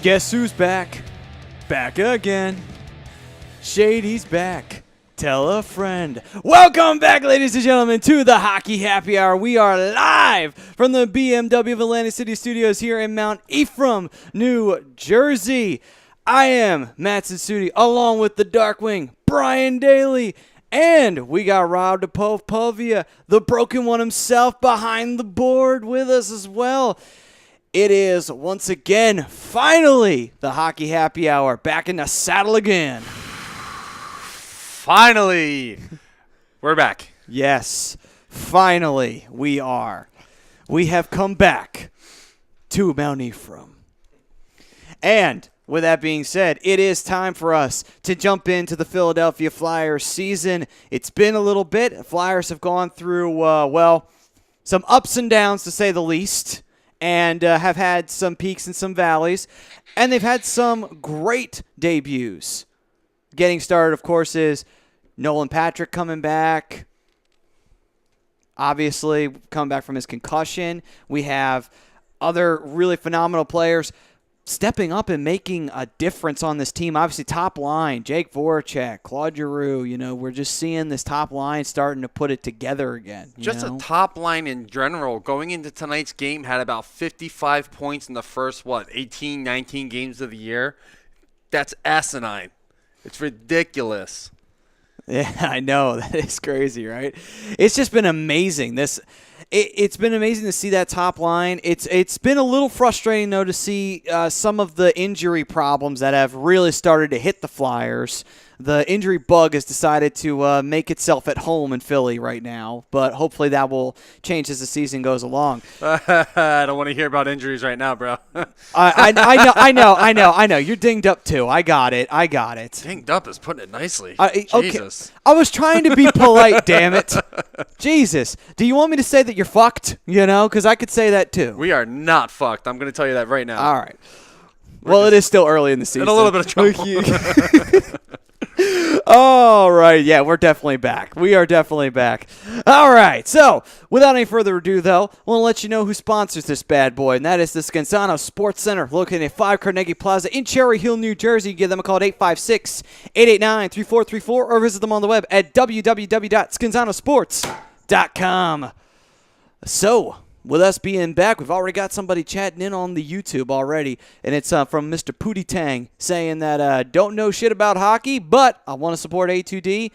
Guess who's back? Back again. Shady's back. Tell a friend. Welcome back, ladies and gentlemen, to the Hockey Happy Hour. We are live from the BMW of Atlantic City Studios here in Mount Ephraim, New Jersey. I am Matt Sudi, along with the Darkwing, Brian Daly, and we got Rob Povia, the broken one himself, behind the board with us as well. It is, once again, finally, the Hockey Happy Hour, back in the saddle again. Finally, we're back. Yes, finally, we are. We have come back to Mount Ephraim. And with that being said, it is time for us to jump into the Philadelphia Flyers season. It's been a little bit. Flyers have gone through, some ups and downs, to say the least, and have had some peaks and some valleys. And they've had some great debuts. Getting started, of course, is Nolan Patrick coming back. Obviously, coming back from his concussion. We have other really phenomenal players stepping up and making a difference on this team. Obviously, top line, Jake Voracek, Claude Giroux, we're just seeing this top line starting to put it together again. Just a top line in general. Going into tonight's game, had about 55 points in the first, 18, 19 games of the year. That's asinine. It's ridiculous. Yeah, I know. That is crazy, right? It's just been amazing. It's been amazing to see that top line. It's been a little frustrating, though, to see some of the injury problems that have really started to hit the Flyers. The injury bug has decided to make itself at home in Philly right now, but hopefully that will change as the season goes along. I don't want to hear about injuries right now, bro. I know. You're dinged up, too. I got it. Dinged up is putting it nicely. Okay. Jesus. I was trying to be polite, damn it. Jesus. Do you want me to say that you're fucked? Because I could say that, too. We are not fucked. I'm going to tell you that right now. All right. Well, it is still early in the season. In a little bit of trouble. All right. Yeah, we're definitely back. We are definitely back. All right. So, without any further ado, though, I want to let you know who sponsors this bad boy, and that is the Scanzano Sports Center, located at 5 Carnegie Plaza in Cherry Hill, New Jersey. You give them a call at 856-889-3434 or visit them on the web at www.scanzanosports.com. So, with us being back, we've already got somebody chatting in on the YouTube already, and it's from Mr. Pootie Tang saying that don't know shit about hockey, but I want to support A2D,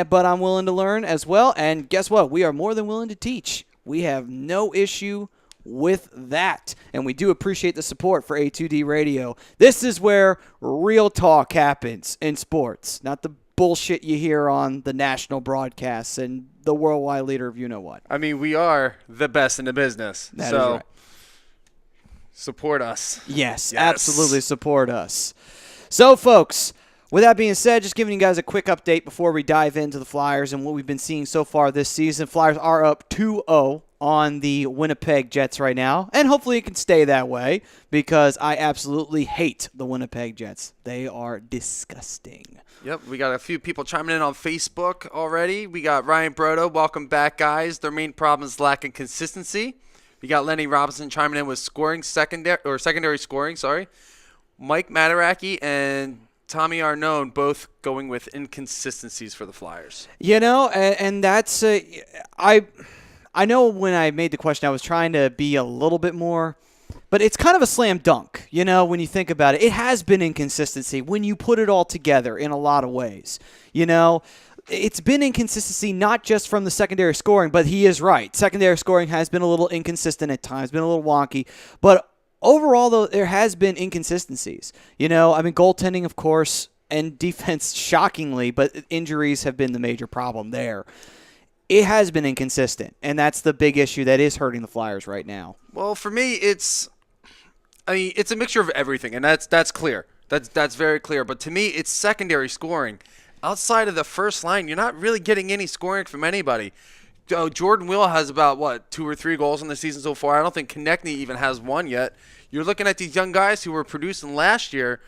but I'm willing to learn as well. And guess what? We are more than willing to teach. We have no issue with that, and we do appreciate the support for A2D Radio. This is where real talk happens in sports, not the bullshit you hear on the national broadcasts and the worldwide leader of you-know-what. I mean, we are the best in the business. That is right. Support us. Yes, absolutely support us. So, folks, with that being said, just giving you guys a quick update before we dive into the Flyers and what we've been seeing so far this season. Flyers are up 2-0 on the Winnipeg Jets right now, and hopefully it can stay that way because I absolutely hate the Winnipeg Jets. They are disgusting. Yep, we got a few people chiming in on Facebook already. We got Ryan Brodo. Welcome back, guys. Their main problem is lacking consistency. We got Lenny Robinson chiming in with secondary scoring. Mike Mataraki and Tommy Arnone both going with inconsistencies for the Flyers. And that's I know when I made the question, I was trying to be a little bit more. But it's kind of a slam dunk, when you think about it. It has been inconsistency when you put it all together in a lot of ways. It's been inconsistency not just from the secondary scoring, but he is right. Secondary scoring has been a little inconsistent at times, been a little wonky. But overall, though, there has been inconsistencies. Goaltending, of course, and defense, shockingly, but injuries have been the major problem there. It has been inconsistent, and that's the big issue that is hurting the Flyers right now. Well, for me, it's a mixture of everything, and that's clear. That's very clear. But to me, it's secondary scoring. Outside of the first line, you're not really getting any scoring from anybody. Jordan Will has about, 2 or 3 goals in the season so far. I don't think Konechny even has one yet. You're looking at these young guys who were producing last year.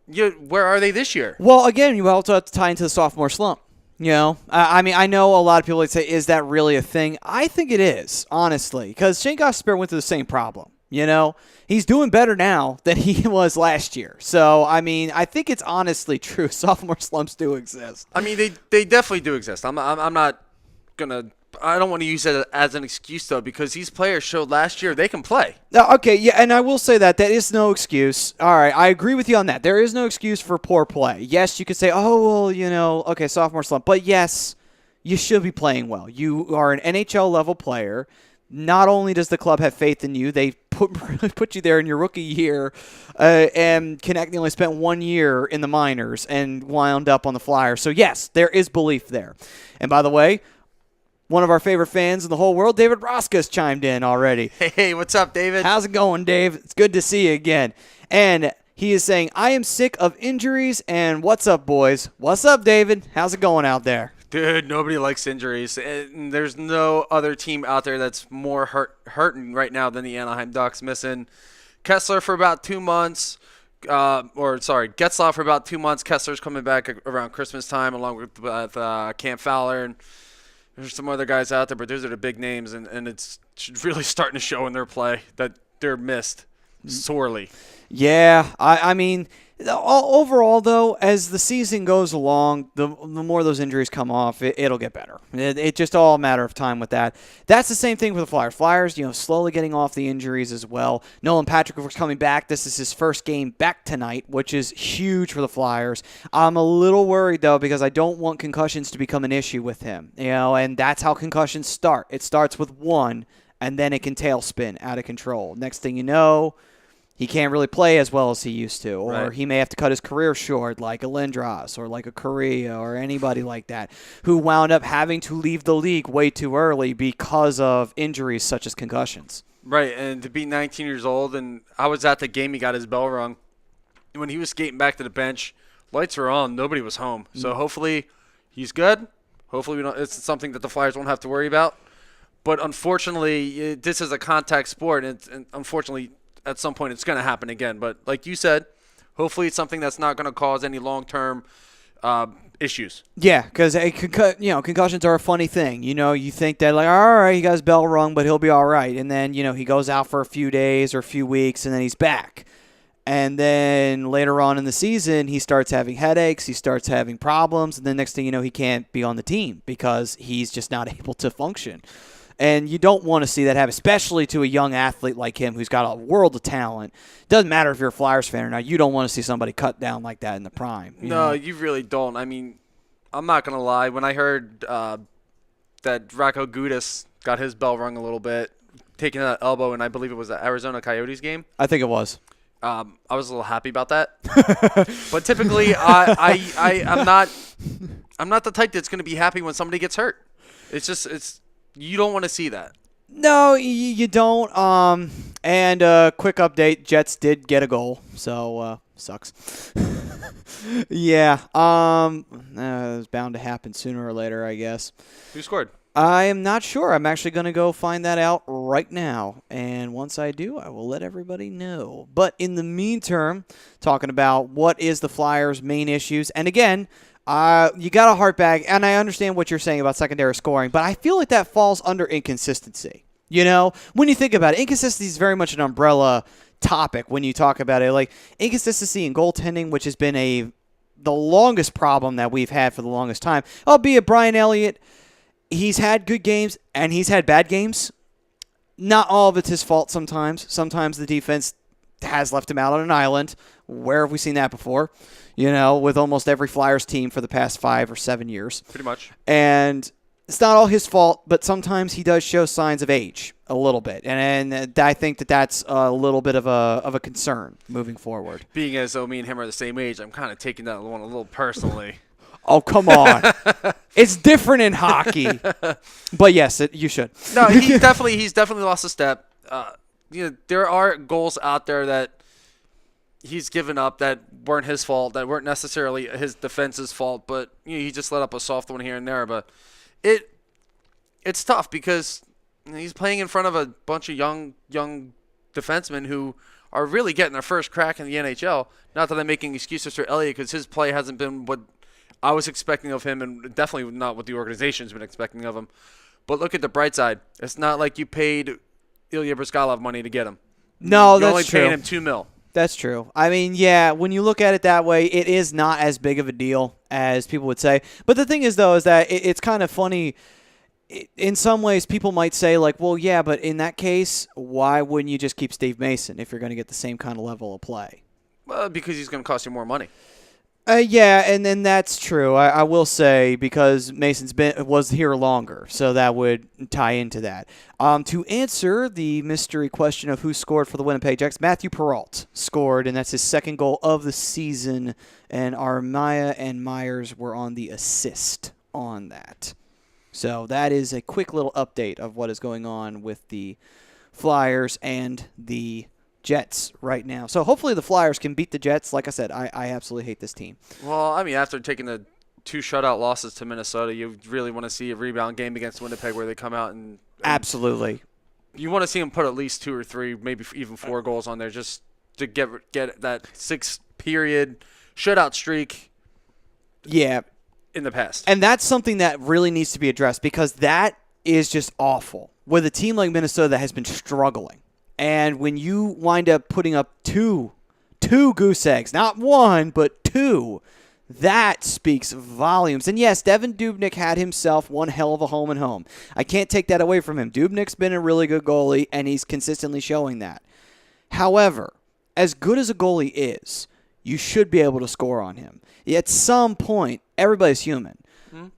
Where are they this year? Well, again, you also have to tie into the sophomore slump. I know a lot of people would say, is that really a thing? I think it is, honestly, because Shane Gostisbehere went through the same problem. You know, he's doing better now than he was last year. So, I mean, I think it's honestly true. Sophomore slumps do exist. I mean, they definitely do exist. I'm not gonna. I don't want to use it as an excuse though, because these players showed last year they can play. Okay, yeah, and I will say that is no excuse. All right, I agree with you on that. There is no excuse for poor play. Yes, you could say, oh, well, you know, okay, sophomore slump. But yes, you should be playing well. You are an NHL level player. Not only does the club have faith in you, they put you there in your rookie year, and Konechny only spent 1 year in the minors and wound up on the Flyers. So yes, there is belief there. And by the way, one of our favorite fans in the whole world, David Roska's chimed in already. Hey, what's up, David? How's it going, Dave? It's good to see you again. And he is saying, I am sick of injuries, and what's up, boys? What's up, David? How's it going out there? Dude, nobody likes injuries. And there's no other team out there that's more hurting right now than the Anaheim Ducks, missing Kessler for about 2 months. Getzlaw for about 2 months. Kessler's coming back around Christmas time along with Cam Fowler, and there's some other guys out there, but those are the big names, and it's really starting to show in their play that they're missed sorely. Yeah, I mean, overall, though, as the season goes along, the more those injuries come off, it'll get better. It's just all a matter of time with that. That's the same thing with the Flyers. Flyers, you know, slowly getting off the injuries as well. Nolan Patrick was coming back. This is his first game back tonight, which is huge for the Flyers. I'm a little worried, though, because I don't want concussions to become an issue with him. You know, and that's how concussions start. It starts with one, and then it can tailspin out of control. Next thing you know, he can't really play as well as he used to, or right. He may have to cut his career short like a Lindros or like a Correa or anybody like that who wound up having to leave the league way too early because of injuries such as concussions. Right, and to be 19 years old, and I was at the game, he got his bell rung. When he was skating back to the bench, lights were on, nobody was home. So hopefully he's good. Hopefully it's something that the Flyers won't have to worry about. But unfortunately, this is a contact sport, and unfortunately, at some point it's going to happen again. But like you said, hopefully it's something that's not going to cause any long-term issues. Yeah, because concussions are a funny thing. You know, you think that, like, all right, he got his bell rung, but he'll be all right. And then, you know, he goes out for a few days or a few weeks, and then he's back. And then later on in the season, he starts having headaches, he starts having problems, and then next thing you know, he can't be on the team because he's just not able to function. And you don't want to see that happen, especially to a young athlete like him who's got a world of talent. Doesn't matter if you're a Flyers fan or not. You don't want to see somebody cut down like that in the prime. You really don't. I mean, I'm not going to lie. When I heard that Rocco Gudis got his bell rung a little bit, taking that elbow, and I believe it was the Arizona Coyotes game. I think it was. I was a little happy about that. But typically, I'm not the type that's going to be happy when somebody gets hurt. It's you don't want to see that. No, you don't. And quick update: Jets did get a goal, so sucks. Yeah. It was bound to happen sooner or later, I guess. Who scored? I am not sure. I'm actually going to go find that out right now. And once I do, I will let everybody know. But in the meantime, talking about what is the Flyers' main issues. And again, you got a heart bag, and I understand what you're saying about secondary scoring, but I feel like that falls under inconsistency. You know, when you think about it, inconsistency is very much an umbrella topic when you talk about it. Like inconsistency in goaltending, which has been the longest problem that we've had for the longest time, albeit Brian Elliott. He's had good games, and he's had bad games. Not all of it's his fault sometimes. Sometimes the defense has left him out on an island. Where have we seen that before? You know, with almost every Flyers team for the past 5 or 7 years. Pretty much. And it's not all his fault, but sometimes he does show signs of age a little bit. And I think that's a little bit of a concern moving forward. Being as though me and him are the same age, I'm kind of taking that one a little personally. Oh, come on. It's different in hockey. But yes, you should. No, he's definitely lost a step. There are goals out there that he's given up that weren't his fault, that weren't necessarily his defense's fault, but he just let up a soft one here and there. But it's tough because he's playing in front of a bunch of young defensemen who are really getting their first crack in the NHL. Not that I'm making excuses for Elliott, because his play hasn't been what I was expecting of him, and definitely not what the organization's been expecting of him. But look at the bright side. It's not like you paid Ilya Bryzgalov money to get him. No, You're only that's true. paying him $2 million. That's true. I mean, yeah, when you look at it that way, it is not as big of a deal as people would say. But the thing is, though, is that it's kind of funny. In some ways, people might say, like, well, yeah, but in that case, why wouldn't you just keep Steve Mason if you're going to get the same kind of level of play? Well, because he's going to cost you more money. Yeah, and then that's true. I will say because was here longer, so that would tie into that. To answer the mystery question of who scored for the Winnipeg Jets, Matthew Perrault scored, and that's his second goal of the season. And Armia and Myers were on the assist on that. So that is a quick little update of what is going on with the Flyers and the Jets right now. So hopefully the Flyers can beat the Jets. Like I said, I absolutely hate this team. Well, I mean, after taking the 2 shutout losses to Minnesota, you really want to see a rebound game against Winnipeg where they come out and Absolutely. You want to see them put at least 2 or 3, maybe even 4 goals on there just to get that 6-period shutout streak. Yeah. In the past. And that's something that really needs to be addressed because that is just awful. With a team like Minnesota that has been struggling. And when you wind up putting up two goose eggs, not one, but 2, that speaks volumes. And yes, Devin Dubnyk had himself one hell of a home and home. I can't take that away from him. Dubnyk's been a really good goalie, and he's consistently showing that. However, as good as a goalie is, you should be able to score on him. At some point, everybody's human.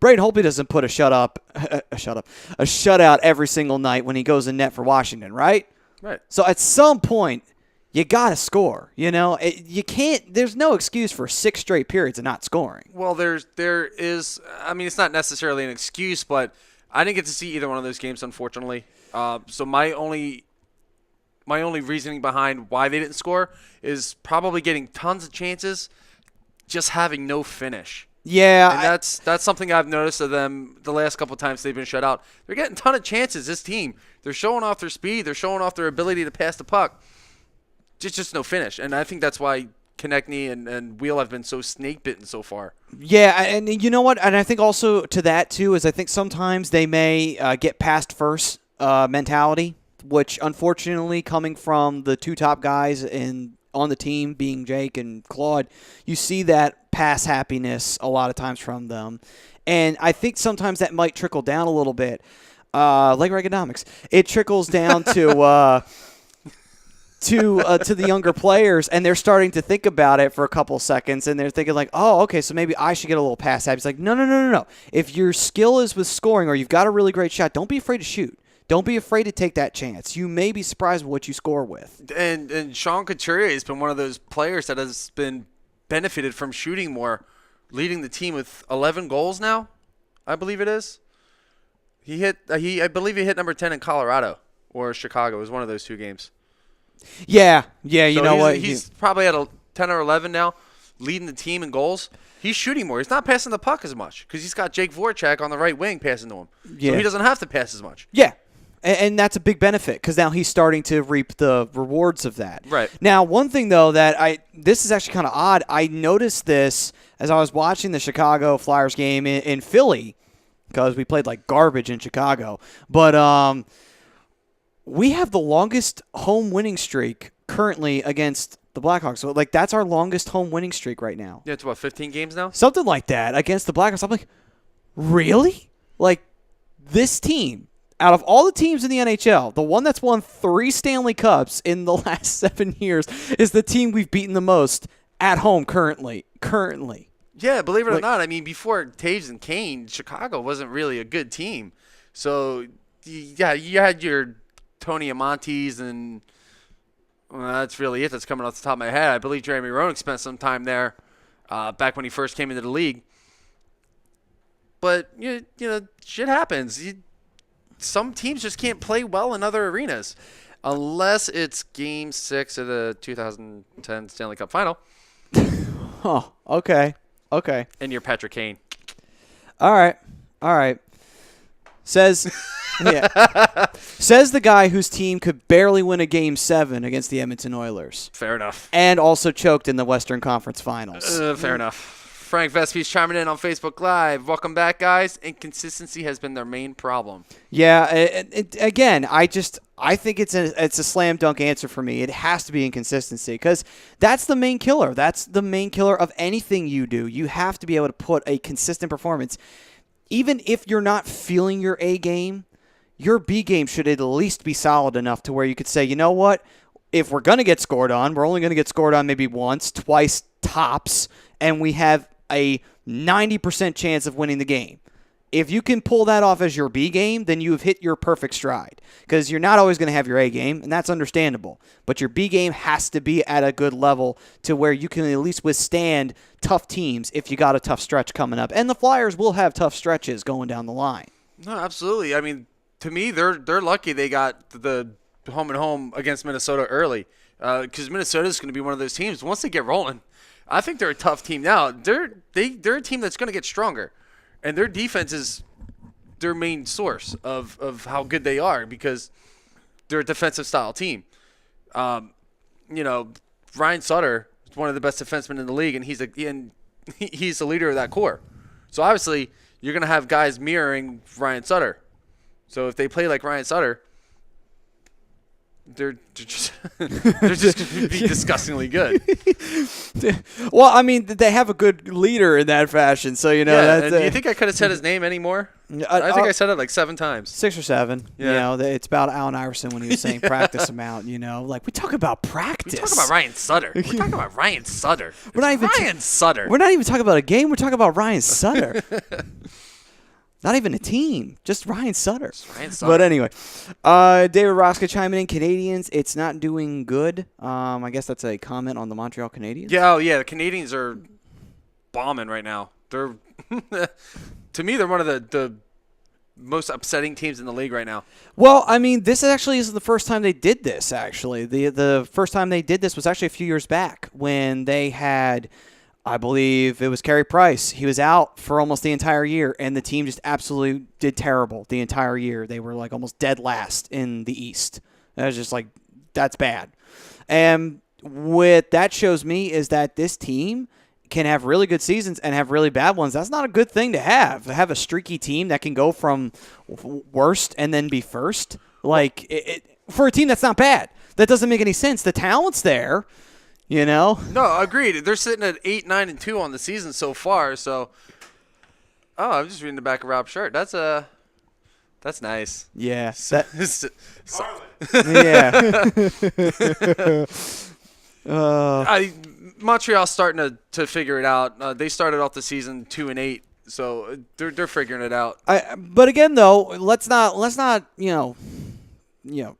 Braden Holtby doesn't put a shutout every single night when he goes in net for Washington, right? Right. So at some point, you got to score. You know, you can't. There's no excuse for 6 straight periods of not scoring. Well, there is. I mean, it's not necessarily an excuse, but I didn't get to see either one of those games, unfortunately. So my only reasoning behind why they didn't score is probably getting tons of chances, just having no finish. Yeah, and that's something I've noticed of them the last couple of times they've been shut out. They're getting a ton of chances. This team, they're showing off their speed. They're showing off their ability to pass the puck. Just no finish. And I think that's why Konechny and Wheel have been so snake-bitten so far. Yeah, and you know what? And I think also to that, too, is I think sometimes they may get past first mentality, which unfortunately coming from the 2 top guys on the team being Jake and Claude, you see that pass happiness a lot of times from them. And I think sometimes that might trickle down a little bit. Like Reaganomics. It trickles down to the younger players, and they're starting to think about it for a couple seconds, and they're thinking like, oh, okay, so maybe I should get a little pass happy. It's like, no. If your skill is with scoring or you've got a really great shot, don't be afraid to shoot. Don't be afraid to take that chance. You may be surprised with what you score with. And Sean Couturier has been one of those players that has been benefited from shooting more, leading the team with 11 goals now, I believe it is. I believe he hit number 10 in Colorado or Chicago. It was one of those 2 games. Yeah, you know what? He's probably at a 10 or 11 now, leading the team in goals. He's shooting more. He's not passing the puck as much because he's got Jake Voracek on the right wing passing to him. Yeah. So he doesn't have to pass as much. Yeah. And that's a big benefit because now he's starting to reap the rewards of that. Right. Now, one thing, though, this is actually kind of odd. I noticed this as I was watching the Chicago Flyers game in Philly because we played like garbage in Chicago. But we have the longest home winning streak currently against the Blackhawks. So, like, that's our longest home winning streak right now. Yeah, it's about 15 games now? Something like that against the Blackhawks. I'm like, really? Like, this team, out of all the teams in the NHL, the one that's won 3 Stanley Cups in the last 7 years is the team we've beaten the most at home currently. Yeah, believe it or not, I mean, before Taves and Kane, Chicago wasn't really a good team. So, yeah, you had your Tony Amontes, and that's really it that's coming off the top of my head. I believe Jeremy Roenick spent some time there back when he first came into the league. But, you know, shit happens. Some teams just can't play well in other arenas unless it's Game 6 of the 2010 Stanley Cup Final. Oh, okay. And you're Patrick Kane. All right. Says the guy whose team could barely win a Game 7 against the Edmonton Oilers. Fair enough. And also choked in the Western Conference Finals. Fair enough. Frank Vespi's chiming in on Facebook Live. Welcome back, guys. Inconsistency has been their main problem. Yeah, again, I think it's a slam dunk answer for me. It has to be inconsistency because that's the main killer. That's the main killer of anything you do. You have to be able to put a consistent performance. Even if you're not feeling your A game, your B game should at least be solid enough to where you could say, you know what? If we're going to get scored on, we're only going to get scored on maybe once, twice, tops, and we have a 90% chance of winning the game. If you can pull that off as your B game, then you have hit your perfect stride because you're not always going to have your A game, and that's understandable. But your B game has to be at a good level to where you can at least withstand tough teams if you got a tough stretch coming up. And the Flyers will have tough stretches going down the line. No, absolutely. I mean, to me, they're lucky they got the home and home against Minnesota early because Minnesota is going to be one of those teams. Once they get rolling, I think they're a tough team now. They're a team that's going to get stronger. And their defense is their main source of how good they are because they're a defensive style team. Ryan Sutter is one of the best defensemen in the league, and he's the leader of that core. So obviously, you're going to have guys mirroring Ryan Sutter. So if they play like Ryan Sutter, they're just going to be disgustingly good. Well, I mean, they have a good leader in that fashion, so Yeah, do you think I could have said his name anymore? I think I said it like 7 times. 6 or 7. Yeah. It's about Allen Iverson when he was saying practice amount. Like we talk about practice. We talk about Ryan Sutter. We're talking about Ryan Sutter. We're not even Ryan Sutter. We're not even talking about a game. We're talking about Ryan Sutter. Not even a team, just Ryan Sutter. But anyway, David Rosca chiming in, Canadians, it's not doing good. I guess that's a comment on the Montreal Canadiens. Yeah, the Canadians are bombing right now. They're to me, they're one of the most upsetting teams in the league right now. Well, I mean, this actually isn't the first time they did this, actually. The first time they did this was actually a few years back when they had, I believe it was Carey Price. He was out for almost the entire year, and the team just absolutely did terrible the entire year. They were like almost dead last in the East. That was just like, that's bad. And what that shows me is that this team can have really good seasons and have really bad ones. That's not a good thing to have. To have a streaky team that can go from worst and then be first. Like, for a team that's not bad. That doesn't make any sense. The talent's there. No, agreed. They're sitting at 8-9-2 on the season so far. So, I'm just reading the back of Rob's shirt. That's nice. Yeah. Yeah. Montreal's starting to figure it out. They started off the season 2-8, so they're figuring it out. But again, though, let's not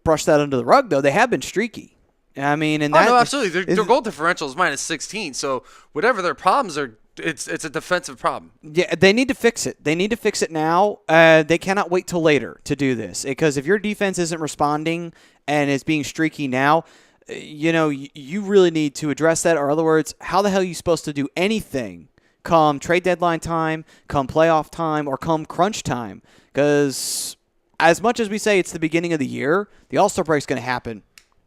brush that under the rug. Though they have been streaky. I mean, no, absolutely. Their goal differential is -16. So whatever their problems are, it's a defensive problem. Yeah, they need to fix it. They need to fix it now. They cannot wait till later to do this because if your defense isn't responding and is being streaky now, you really need to address that. Or in other words, how the hell are you supposed to do anything come trade deadline time, come playoff time, or come crunch time? Because as much as we say it's the beginning of the year, the All-Star break is going to happen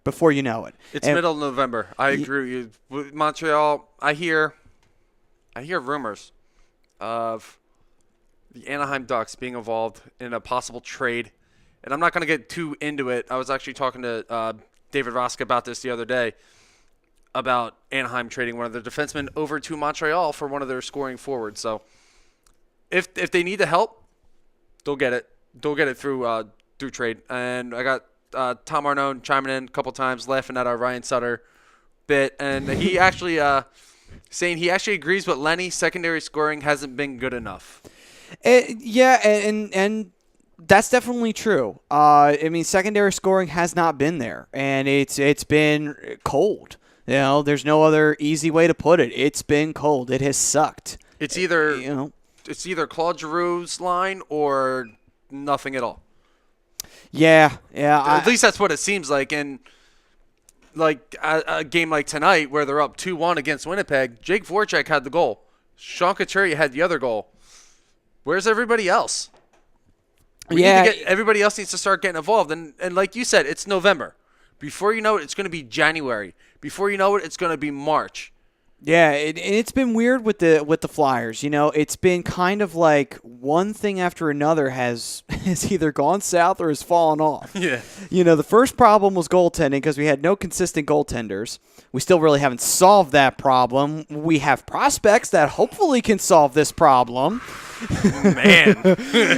before you know it. It's middle of November. I agree with you. With Montreal, I hear rumors of the Anaheim Ducks being involved in a possible trade. And I'm not going to get too into it. I was actually talking to David Rosca about this the other day about Anaheim trading one of their defensemen over to Montreal for one of their scoring forwards. So if they need the help, they'll get it. They'll get it through trade. And I got Tom Arnone chiming in a couple times, laughing at our Ryan Sutter bit, and he actually saying he actually agrees with Lenny. Secondary scoring hasn't been good enough. Yeah, and that's definitely true. I mean, secondary scoring has not been there, and it's been cold. There's no other easy way to put it. It's been cold. It has sucked. It's either Claude Giroux's line or nothing at all. Yeah. At least that's what it seems like. And like a game like tonight where they're up 2-1 against Winnipeg, Jake Voracek had the goal. Sean Couturier had the other goal. Where's everybody else? Everybody else needs to start getting involved. And like you said, it's November. Before you know it, it's going to be January. Before you know it, it's going to be March. Yeah, it's been weird with the Flyers. It's been kind of like one thing after another has either gone south or has fallen off. Yeah. The first problem was goaltending because we had no consistent goaltenders. We still really haven't solved that problem. We have prospects that hopefully can solve this problem. Man.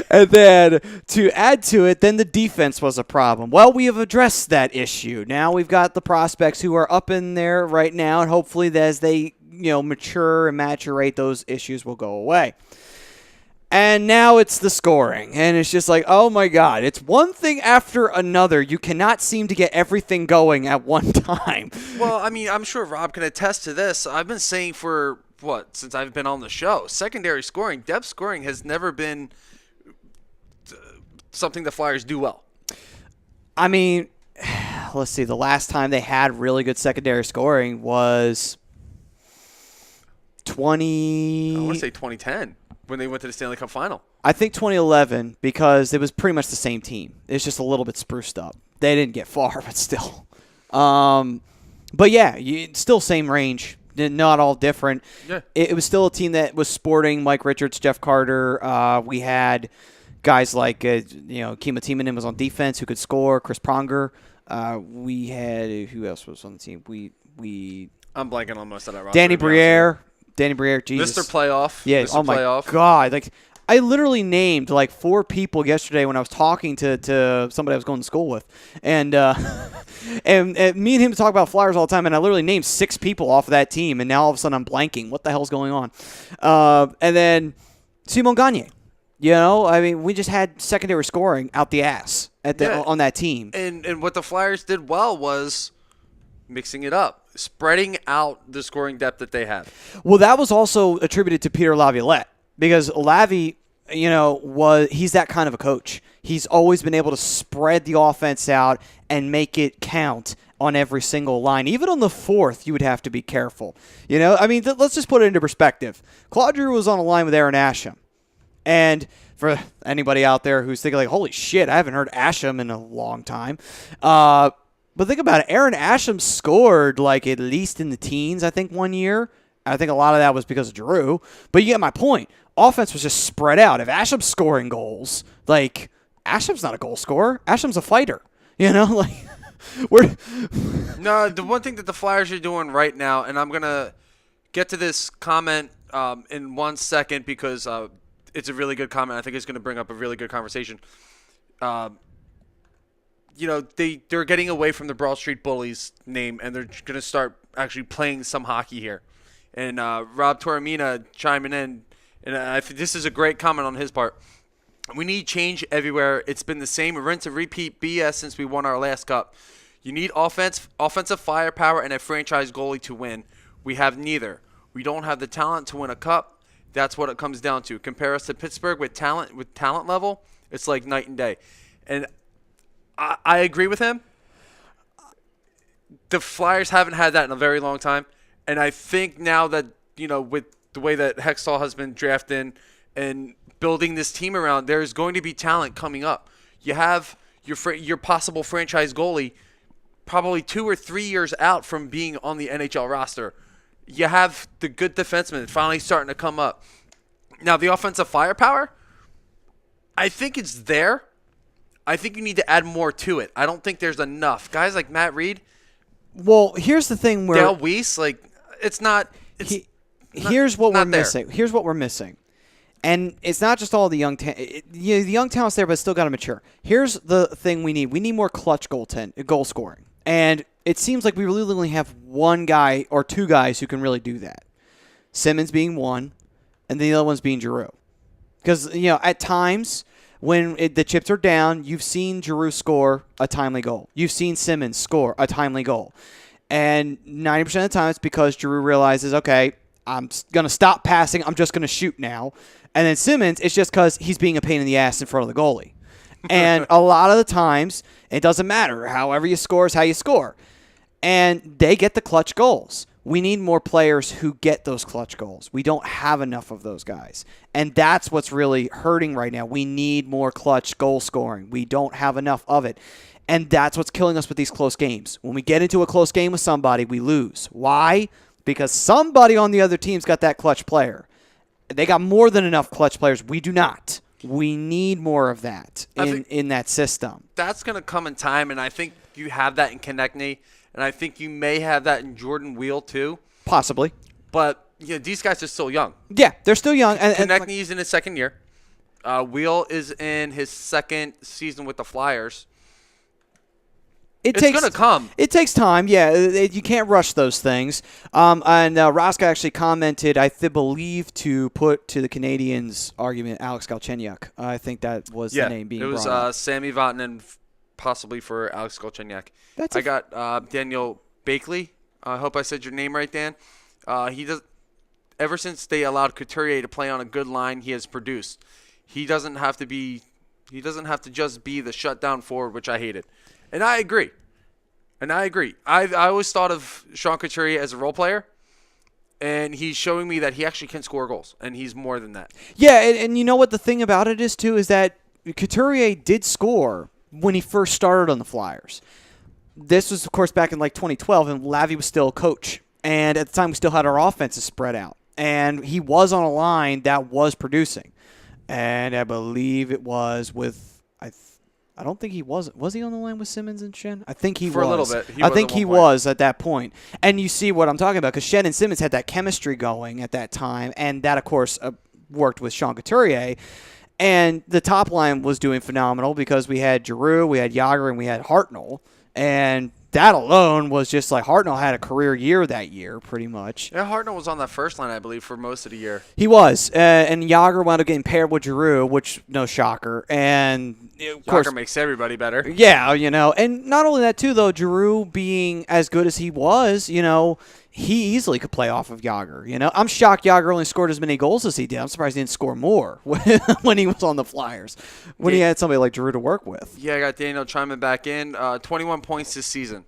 And then to add to it, then the defense was a problem. Well, we have addressed that issue. Now we've got the prospects who are up in there right now, and hopefully as they mature and maturate, those issues will go away. And now it's the scoring, and it's just like, oh my God, it's one thing after another. You cannot seem to get everything going at one time. Well, I mean, I'm sure Rob can attest to this. I've been saying since I've been on the show, secondary scoring, depth scoring has never been something the Flyers do well. I mean, let's see, the last time they had really good secondary scoring was I want to say 2010 when they went to the Stanley Cup final. I think 2011 because it was pretty much the same team. It's just a little bit spruced up. They didn't get far, but still. But yeah, still same range. Not all different. Yeah. It was still a team that was sporting Mike Richards, Jeff Carter. We had guys like Kima Timonen was on defense who could score. Chris Pronger. We had who else was on the team? I'm blanking on most of that roster. Danny Briere, Jesus. Mr. Playoff. Yeah, Mr. oh my Playoff. God. Like, I literally named like 4 people yesterday when I was talking to somebody I was going to school with. And, and me and him talk about Flyers all the time, and I literally named 6 people off of that team, and now all of a sudden I'm blanking. What the hell's going on? And then Simon Gagne. I mean, we just had secondary scoring out the ass on that team. And what the Flyers did well was mixing it up, spreading out the scoring depth that they have. Well, that was also attributed to Peter Laviolette because Lavi, he's that kind of a coach. He's always been able to spread the offense out and make it count on every single line. Even on the fourth, you would have to be careful. I mean, let's just put it into perspective. Claude Giroux was on a line with Aaron Asham. And for anybody out there who's thinking like, holy shit, I haven't heard Asham in a long time. But think about it. Aaron Asham scored like at least in the teens, I think, one year. I think a lot of that was because of Giroux. But you get my point. Offense was just spread out. If Asham's scoring goals, like, Asham's not a goal scorer. Asham's a fighter. Like, we're... No, the one thing that the Flyers are doing right now, and I'm going to get to this comment in 1 second because it's a really good comment. I think it's going to bring up a really good conversation. They're getting away from the Broad Street Bullies name, and they're going to start actually playing some hockey here. And Rob Toromina chiming in, and I think this is a great comment on his part. We need change everywhere. It's been the same rinse and repeat BS since we won our last cup. You need offensive firepower, and a franchise goalie to win. We have neither. We don't have the talent to win a cup. That's what it comes down to. Compare us to Pittsburgh with talent level. It's like night and day. And I agree with him. The Flyers haven't had that in a very long time. And I think now that, with the way that Hextall has been drafted and building this team around, there's going to be talent coming up. You have your possible franchise goalie probably 2 or 3 years out from being on the NHL roster. You have the good defensemen finally starting to come up. Now, the offensive firepower, I think it's there. I think you need to add more to it. I don't think there's enough. Guys like Matt Reed. Well, here's the thing where Dale Weiss, here's what we're there. missing. Here's what we're missing. And it's not just all the young the young talent's there, but it's still got to mature. Here's the thing we need. We need more clutch goal scoring. And it seems like we really only have one guy or 2 guys who can really do that. Simmons being one, and the other one's being Giroux. Because, at times when the chips are down, you've seen Giroux score a timely goal. You've seen Simmons score a timely goal. And 90% of the time it's because Giroux realizes, okay, I'm going to stop passing. I'm just going to shoot now. And then Simmons, it's just because he's being a pain in the ass in front of the goalie. And a lot of the times, it doesn't matter. However you score is how you score. And they get the clutch goals. We need more players who get those clutch goals. We don't have enough of those guys. And that's what's really hurting right now. We need more clutch goal scoring. We don't have enough of it. And that's what's killing us with these close games. When we get into a close game with somebody, we lose. Why? because somebody on the other team's got that clutch player. They got more than enough clutch players. We do not. We need more of that in that system. That's going to come in time, and I think you have that in Konechny, and I think you may have that in Jordan Wheel too. Possibly. But these guys are still young. Yeah, they're still young. Konechny's in his second year. Wheel is in his second season with the Flyers. It's going to come. It takes time. Yeah, you can't rush those things. And Raska actually commented, I believe, to put to the Canadians' argument, Alex Galchenyuk. I think that was the name being brought up. It was Sammy Vatanen possibly for Alex Galchenyuk. I got Daniel Bakley. I hope I said your name right, Dan. He does. Ever since they allowed Couturier to play on a good line, he has produced. He doesn't have to just be the shutdown forward, which I hated. And I agree. I always thought of Sean Couturier as a role player, and he's showing me that he actually can score goals, and he's more than that. Yeah, and you know what the thing about it is, too, is that Couturier did score when he first started on the Flyers. This was, of course, back in 2012, and Lavi was still a coach. And at the time, we still had our offenses spread out. And he was on a line that was producing. And I believe it was with I don't think he was he on the line with Simmons and Shen? I think he was. For a little bit. I think he was at that point. And you see what I'm talking about, because Shen and Simmons had that chemistry going at that time, and that, of course, worked with Sean Couturier. And the top line was doing phenomenal because we had Giroux, we had Jágr, and we had Hartnell. And that alone was just like Hartnell had a career year that year, pretty much. Yeah, Hartnell was on that first line, I believe, for most of the year. He was. And Jágr wound up getting paired with Giroux, which, no shocker. And, of course, Jágr makes everybody better. Yeah, And not only that, too, though, Giroux being as good as he was, he easily could play off of Jágr. I'm shocked Jágr only scored as many goals as he did. I'm surprised he didn't score more when he was on the Flyers, when he had somebody like Giroux to work with. Yeah, I got Daniel chiming back in. 21 points this season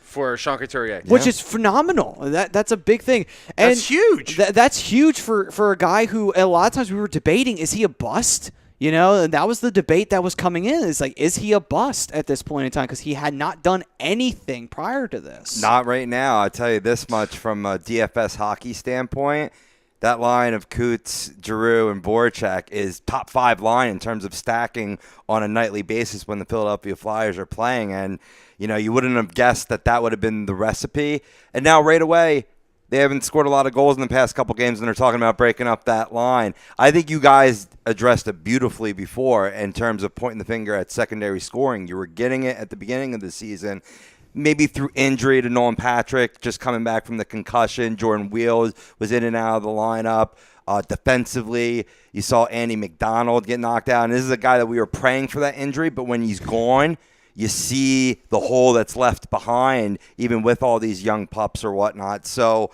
for Sean Couturier. Which is phenomenal. That's a big thing. And that's huge. That's huge for a guy who a lot of times we were debating, is he a bust? And that was the debate that was coming in. It's like, is he a bust at this point in time? Because he had not done anything prior to this. Not right now. I'll tell you this much from a DFS hockey standpoint. That line of Coots, Giroux, and Voracek is top 5 line in terms of stacking on a nightly basis when the Philadelphia Flyers are playing. And, you wouldn't have guessed that would have been the recipe. And now right away, they haven't scored a lot of goals in the past couple games, and they're talking about breaking up that line. I think you guys addressed it beautifully before in terms of pointing the finger at secondary scoring. You were getting it at the beginning of the season, maybe through injury to Nolan Patrick, just coming back from the concussion. Jordan Wheel was in and out of the lineup. Defensively, you saw Andy McDonald get knocked out, and this is a guy that we were praying for that injury, but when he's gone, you see the hole that's left behind, even with all these young pups or whatnot. So,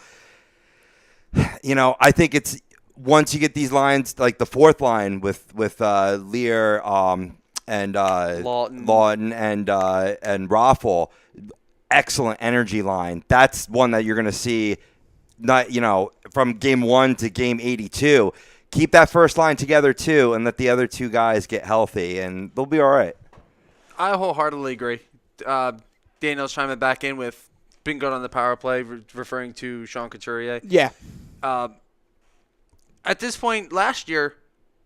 I think it's once you get these lines, like the fourth line with Lear and Lawton and Raffle, excellent energy line. That's one that you're going to see, not from game 1 to game 82. Keep that first line together too, and let the other two guys get healthy, and they'll be all right. I wholeheartedly agree. Daniel's chiming back in with been good on the power play, referring to Sean Couturier. Yeah. At this point last year,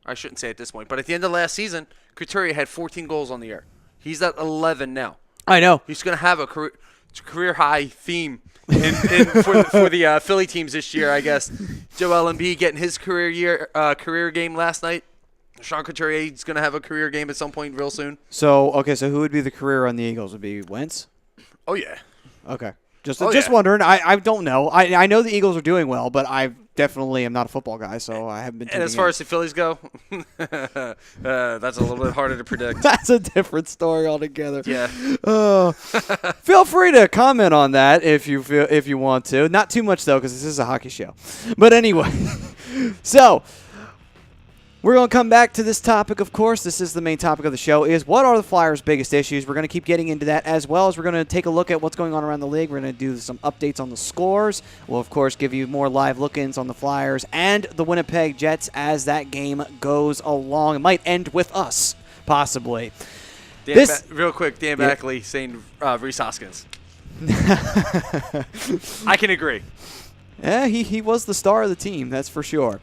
I shouldn't say at this point, but at the end of last season, Couturier had 14 goals on the year. He's at 11 now. I know. He's going to have a career high theme for the Philly teams this year, I guess. Joel Embiid getting his career game last night. Sean Couturier is going to have a career game at some point real soon. So who would be the career on the Eagles? Would be Wentz? Oh, yeah. Okay. Just wondering. I don't know. I know the Eagles are doing well, but I definitely am not a football guy, so I haven't been. And as far as the Phillies go, that's a little bit harder to predict. That's a different story altogether. Yeah. Feel free to comment on that if you want to. Not too much though, because this is a hockey show. But anyway, so. We're going to come back to this topic, of course. This is the main topic of the show, is what are the Flyers' biggest issues? We're going to keep getting into that, as well as we're going to take a look at what's going on around the league. We're going to do some updates on the scores. We'll, of course, give you more live look-ins on the Flyers and the Winnipeg Jets as that game goes along. It might end with us, possibly. Real quick, Dan Backley saying Rhys Hoskins. I can agree. Yeah, he was the star of the team, that's for sure.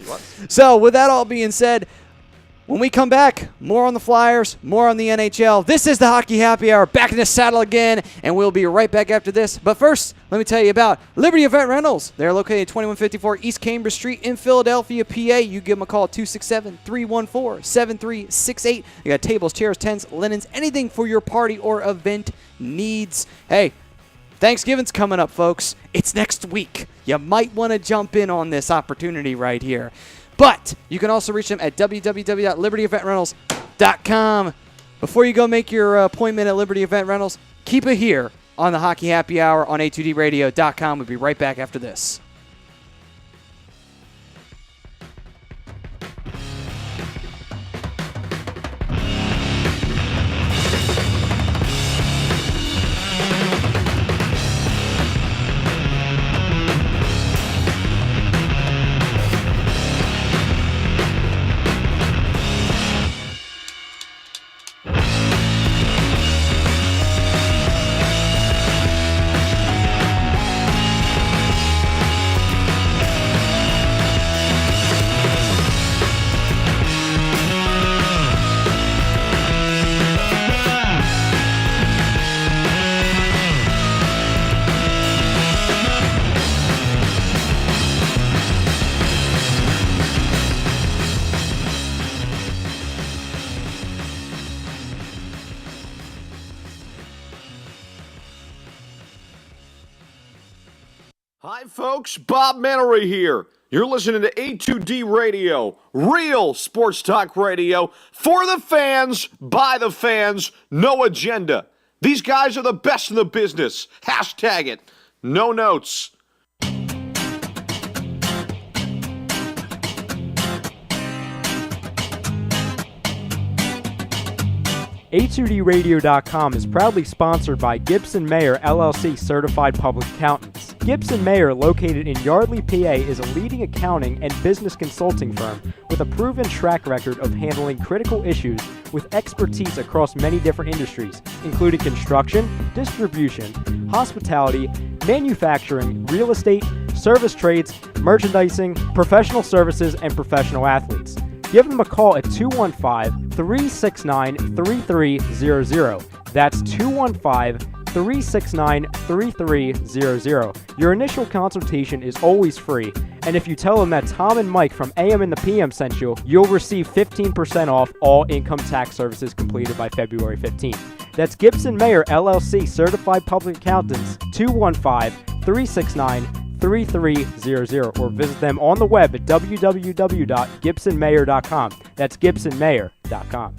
So with that all being said, when we come back, more on the Flyers, more on the NHL. This is the Hockey Happy Hour, back in the saddle again, and we'll be right back after this. But first, let me tell you about Liberty Event Rentals. They're located at 2154 East Cambridge Street in Philadelphia, PA. You give them a call at 267-314-7368. They got tables, chairs, tents, linens, anything for your party or event needs. Hey, Thanksgiving's coming up, folks. It's next week. You might want to jump in on this opportunity right here. But you can also reach them at www.libertyeventrentals.com. Before you go make your appointment at Liberty Event Rentals, keep it here on the Hockey Happy Hour on a2dradio.com. We'll be right back after this. Hi, folks. Bob Mannery here. You're listening to A2D Radio, real sports talk radio for the fans, by the fans, no agenda. These guys are the best in the business. Hashtag it. No notes. A2DRadio.com is proudly sponsored by Gibson Mayer LLC Certified Public Accountants. Gibson Mayer, located in Yardley, PA, is a leading accounting and business consulting firm with a proven track record of handling critical issues with expertise across many different industries, including construction, distribution, hospitality, manufacturing, real estate, service trades, merchandising, professional services, and professional athletes. Give them a call at 215-369-3300. That's 215-369-3300. Your initial consultation is always free, and if you tell them that Tom and Mike from AM and the PM sent you, you'll receive 15% off all income tax services completed by February 15th. That's Gibson Mayer LLC Certified Public Accountants, 215-369-3300, or visit them on the web at www.gibsonmayer.com. That's gibsonmayer.com.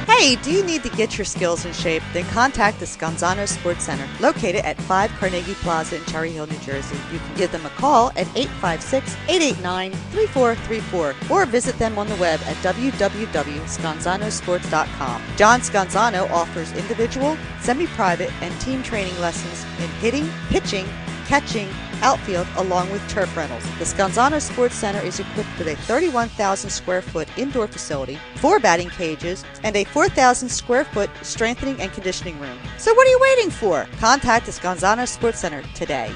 Hey, do you need to get your skills in shape? Then contact the Scanzano Sports Center, located at 5 Carnegie Plaza in Cherry Hill, New Jersey. You can give them a call at 856-889-3434 or visit them on the web at www.scanzanosports.com. John Scanzano offers individual, semi-private, and team training lessons in hitting, pitching, catching, outfield, along with turf rentals. The Scanzano Sports Center is equipped with a 31,000 square foot indoor facility, 4 batting cages, and a 4,000 square foot strengthening and conditioning room. So what are you waiting for? Contact the Scanzano Sports Center today.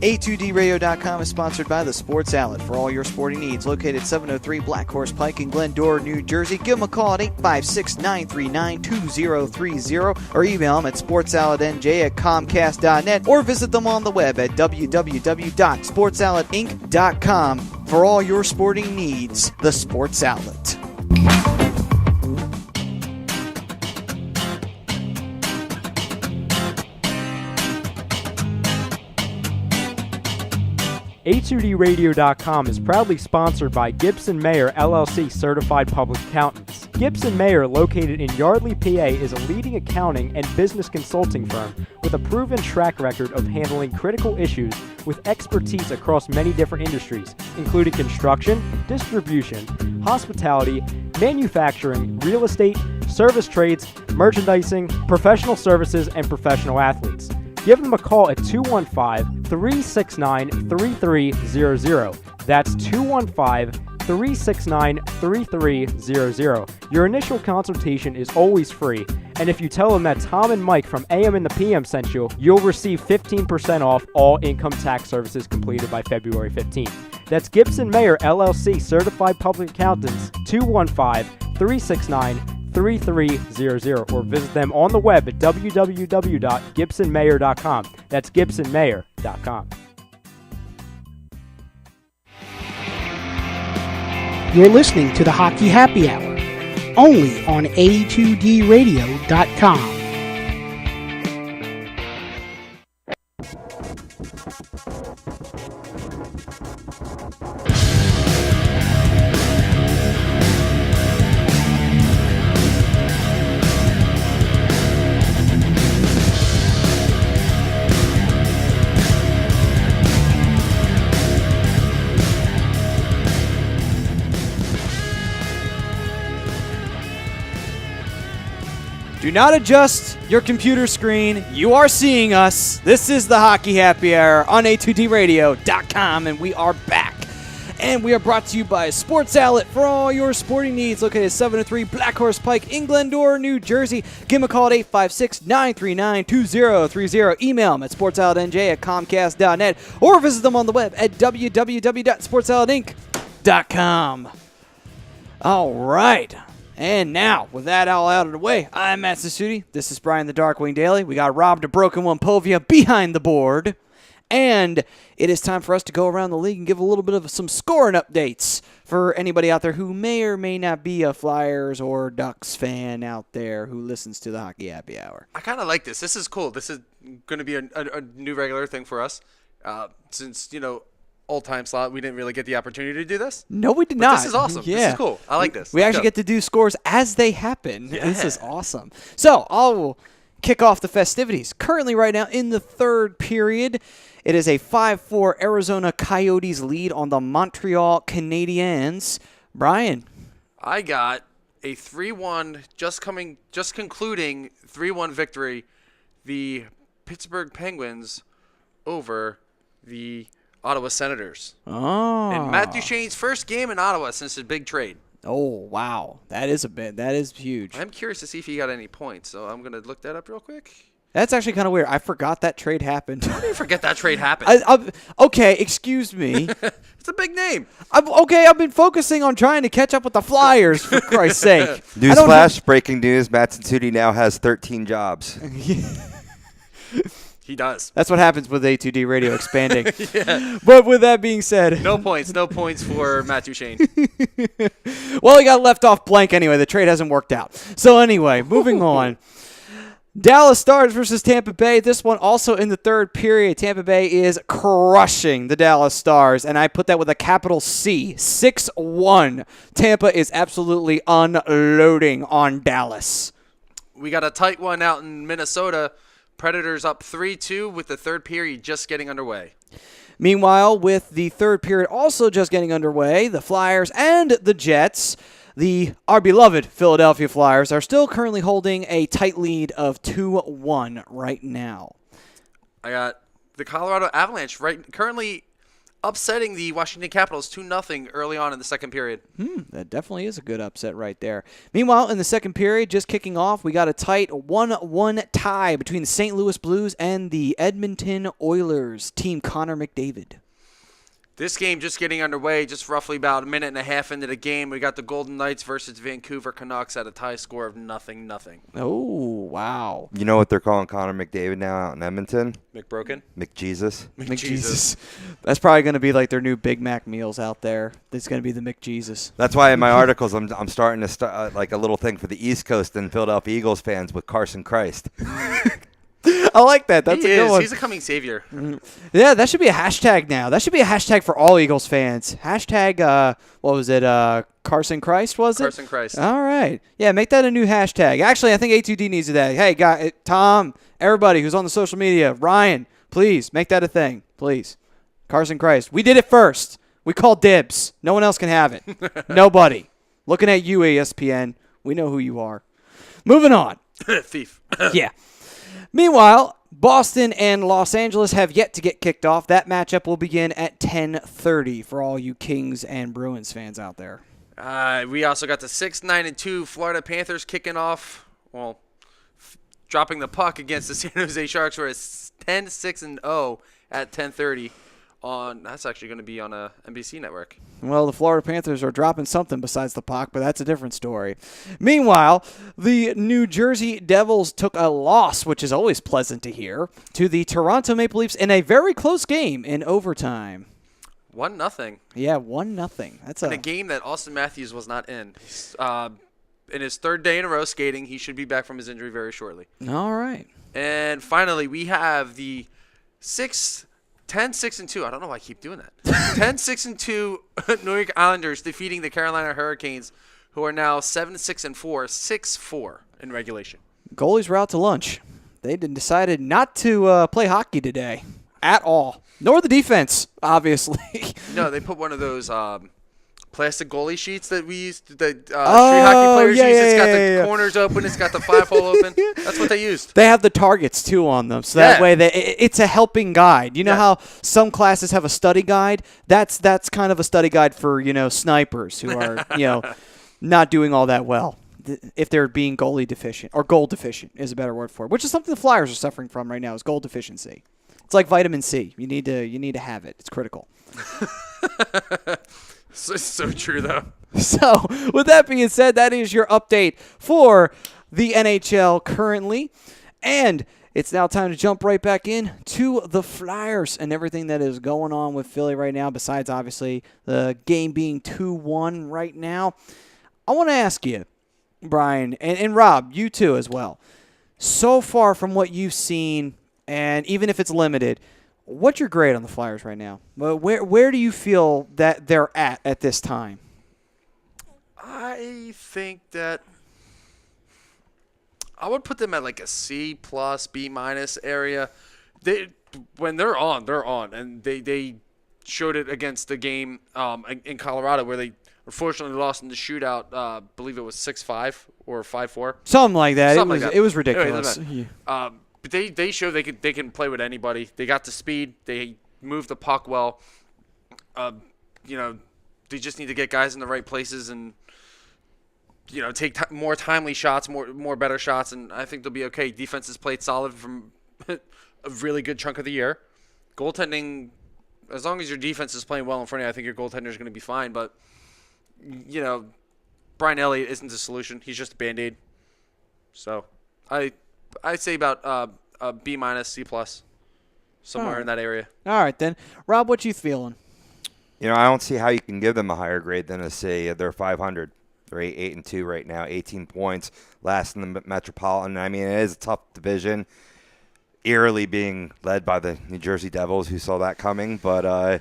A2DRadio.com is sponsored by The Sports Outlet for all your sporting needs. Located at 703 Black Horse Pike in Glendora, New Jersey. Give them a call at 856-939-2030 or email them at sportsoutletnj@comcast.net or visit them on the web at www.sportsoutletinc.com for all your sporting needs. The Sports Outlet. A2DRadio.com is proudly sponsored by Gibson Mayer LLC Certified Public Accountants. Gibson Mayer, located in Yardley, PA, is a leading accounting and business consulting firm with a proven track record of handling critical issues with expertise across many different industries, including construction, distribution, hospitality, manufacturing, real estate, service trades, merchandising, professional services, and professional athletes. Give them a call at 215-369-3300. That's 215-369-3300. Your initial consultation is always free, and if you tell them that Tom and Mike from AM and the PM sent you, you'll receive 15% off all income tax services completed by February 15th. That's Gibson Mayer LLC Certified Public Accountants, 215-369-3300, or visit them on the web at www.gibsonmayer.com. That's gibsonmayer.com. You're listening to the Hockey Happy Hour, only on A2DRadio.com. Do not adjust your computer screen. You are seeing us. This is the Hockey Happy Hour on A2DRadio.com, and we are back. And we are brought to you by Sports Outlet for all your sporting needs, located at 703 Black Horse Pike in Glendora, New Jersey. Give them a call at 856-939-2030. Email them at sportsoutletnj@comcast.net, or visit them on the web at www.sportsoutletinc.com. All right. And now, with that all out of the way, I'm Matt Sassuti. This is Brian the Darkwing Daily. We got Rob the Broken One Povia behind the board. And it is time for us to go around the league and give a little bit of some scoring updates for anybody out there who may or may not be a Flyers or Ducks fan out there who listens to the Hockey Happy Hour. I kind of like this. This is cool. This is going to be a new regular thing for us. Since, old time slot, we didn't really get the opportunity to do this. No, we did But not. This is awesome. Yeah. This is cool. I like this. We actually get to do scores as they happen. Yeah. This is awesome. So I'll kick off the festivities. Currently right now in the third period, it is a 5-4 Arizona Coyotes lead on the Montreal Canadiens. Brian. I got a 3-1, just concluding 3-1 victory, the Pittsburgh Penguins over the Ottawa Senators. Oh. And Matt Duchene's first game in Ottawa since his big trade. Oh, wow. That is huge. I'm curious to see if he got any points, so I'm going to look that up real quick. That's actually kind of weird. I forgot that trade happened. How do you forget that trade happened? Okay, excuse me. It's a big name. I've been focusing on trying to catch up with the Flyers, for Christ's sake. Newsflash, breaking news, Matt Sassuti now has 13 jobs. He does. That's what happens with A2D Radio expanding. Yeah. But with that being said. No points for Matt Duchene. Well, he got left off blank anyway. The trade hasn't worked out. So anyway, moving on. Dallas Stars versus Tampa Bay. This one also in the third period. Tampa Bay is crushing the Dallas Stars, and I put that with a capital C. 6-1. Tampa is absolutely unloading on Dallas. We got a tight one out in Minnesota. Predators up 3-2 with the third period just getting underway. Meanwhile, with the third period also just getting underway, the Flyers and the Jets, our beloved Philadelphia Flyers, are still currently holding a tight lead of 2-1 right now. I got the Colorado Avalanche currently upsetting the Washington Capitals 2-0 early on in the second period. That definitely is a good upset right there. Meanwhile, in the second period, just kicking off, we got a tight 1-1 tie between the St. Louis Blues and the Edmonton Oilers, Team Connor McDavid. This game just getting underway, just roughly about a minute and a half into the game. We got the Golden Knights versus Vancouver Canucks at a tie score of 0-0. Oh, wow. You know what they're calling Connor McDavid now out in Edmonton? McBroken? McJesus. McJesus. That's probably going to be like their new Big Mac meals out there. It's going to be the McJesus. That's why in my articles I'm starting to start like a little thing for the East Coast and Philadelphia Eagles fans with Carson Christ. I like that. That's He a good is. one. He's a coming savior. Yeah, that should be a hashtag now. That should be a hashtag for all Eagles fans. Hashtag, what was it? Carson Christ, was it? Carson Christ. All right. Yeah, make that a new hashtag. Actually, I think A2D needs that. Hey, Tom, everybody who's on the social media, Ryan, please make that a thing. Please. Carson Christ. We did it first. We called dibs. No one else can have it. Nobody. Looking at you, ESPN. We know who you are. Moving on. Thief. Yeah. Meanwhile, Boston and Los Angeles have yet to get kicked off. That matchup will begin at 10:30 for all you Kings and Bruins fans out there. We also got the 6-9-2 Florida Panthers kicking off. Well, dropping the puck against the San Jose Sharks for a 10-6-0 at 10:30. That's actually going to be on a NBC network. Well, the Florida Panthers are dropping something besides the puck, but that's a different story. Meanwhile, the New Jersey Devils took a loss, which is always pleasant to hear, to the Toronto Maple Leafs in a very close game in overtime. 1-0. Yeah, 1-0. That's In a game that Austin Matthews was not in. In his third day in a row skating, he should be back from his injury very shortly. All right. And finally, we have the 10-6-2. I don't know why I keep doing that. 10-6-2 New York Islanders defeating the Carolina Hurricanes, who are now 7-6-4, 6-4 in regulation. Goalies were out to lunch. They decided not to play hockey today at all, nor the defense, obviously. No, they put one of those plastic goalie sheets that we used, street hockey players use. It's got the corners open. It's got the 5-hole open. That's what they used. They have the targets, too, on them, so that way it's a helping guide. You know how some classes have a study guide? That's kind of a study guide for, snipers who are, not doing all that well. If they're being goalie deficient, or goal deficient is a better word for it, which is something the Flyers are suffering from right now, is goal deficiency. It's like vitamin C. You need to have it. It's critical. So true, though. So, with that being said, that is your update for the NHL currently. And it's now time to jump right back in to the Flyers and everything that is going on with Philly right now, besides, obviously, the game being 2-1 right now. I want to ask you, Brian, and Rob, you too as well. So far from what you've seen, and even if it's limited, what's your grade on the Flyers right now? Where do you feel that they're at this time? I think that I would put them at like a C+, B- area. When they're on, and they showed it against the game in Colorado where they unfortunately lost in the shootout. I believe it was 6-5 or 5-4. Something like that. Something like that. It was ridiculous. Anyway, but they show they can play with anybody. They got the speed. They move the puck well. They just need to get guys in the right places and take more timely shots, more better shots, and I think they'll be okay. Defense has played solid from a really good chunk of the year. Goaltending, as long as your defense is playing well in front of you, I think your goaltender is going to be fine. But Brian Elliott isn't the solution. He's just a Band-Aid. So I'd say about a B-, C+, somewhere in that area. All right, then. Rob, what you feeling? I don't see how you can give them a higher grade than a C. They're 500. They're 8-2 right now, 18 points, last in the Metropolitan. I mean, it is a tough division, eerily being led by the New Jersey Devils, who saw that coming. But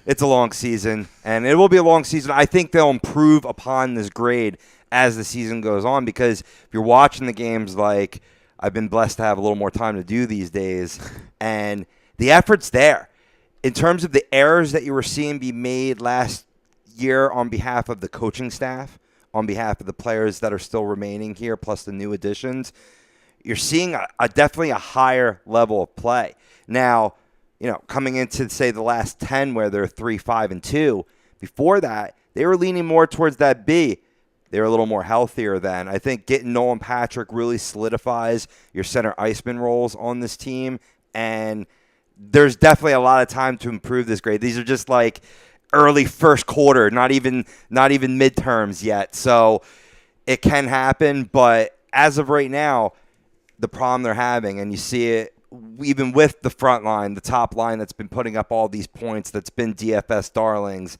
it's a long season, and it will be a long season. I think they'll improve upon this grade as the season goes on, because if you're watching the games like I've been blessed to have a little more time to do these days, and the effort's there. In terms of the errors that you were seeing be made last year on behalf of the coaching staff, on behalf of the players that are still remaining here, plus the new additions, you're seeing definitely a higher level of play. Now, coming into, say, the last 10 where they're 3-5-2, before that, they were leaning more towards that B. They were a little more healthier then. I think getting Nolan Patrick really solidifies your center iceman roles on this team, and there's definitely a lot of time to improve this grade. These are just like early first quarter, not even midterms yet. So it can happen, but as of right now, the problem they're having, and you see it even with the front line, the top line that's been putting up all these points, that's been DFS darlings,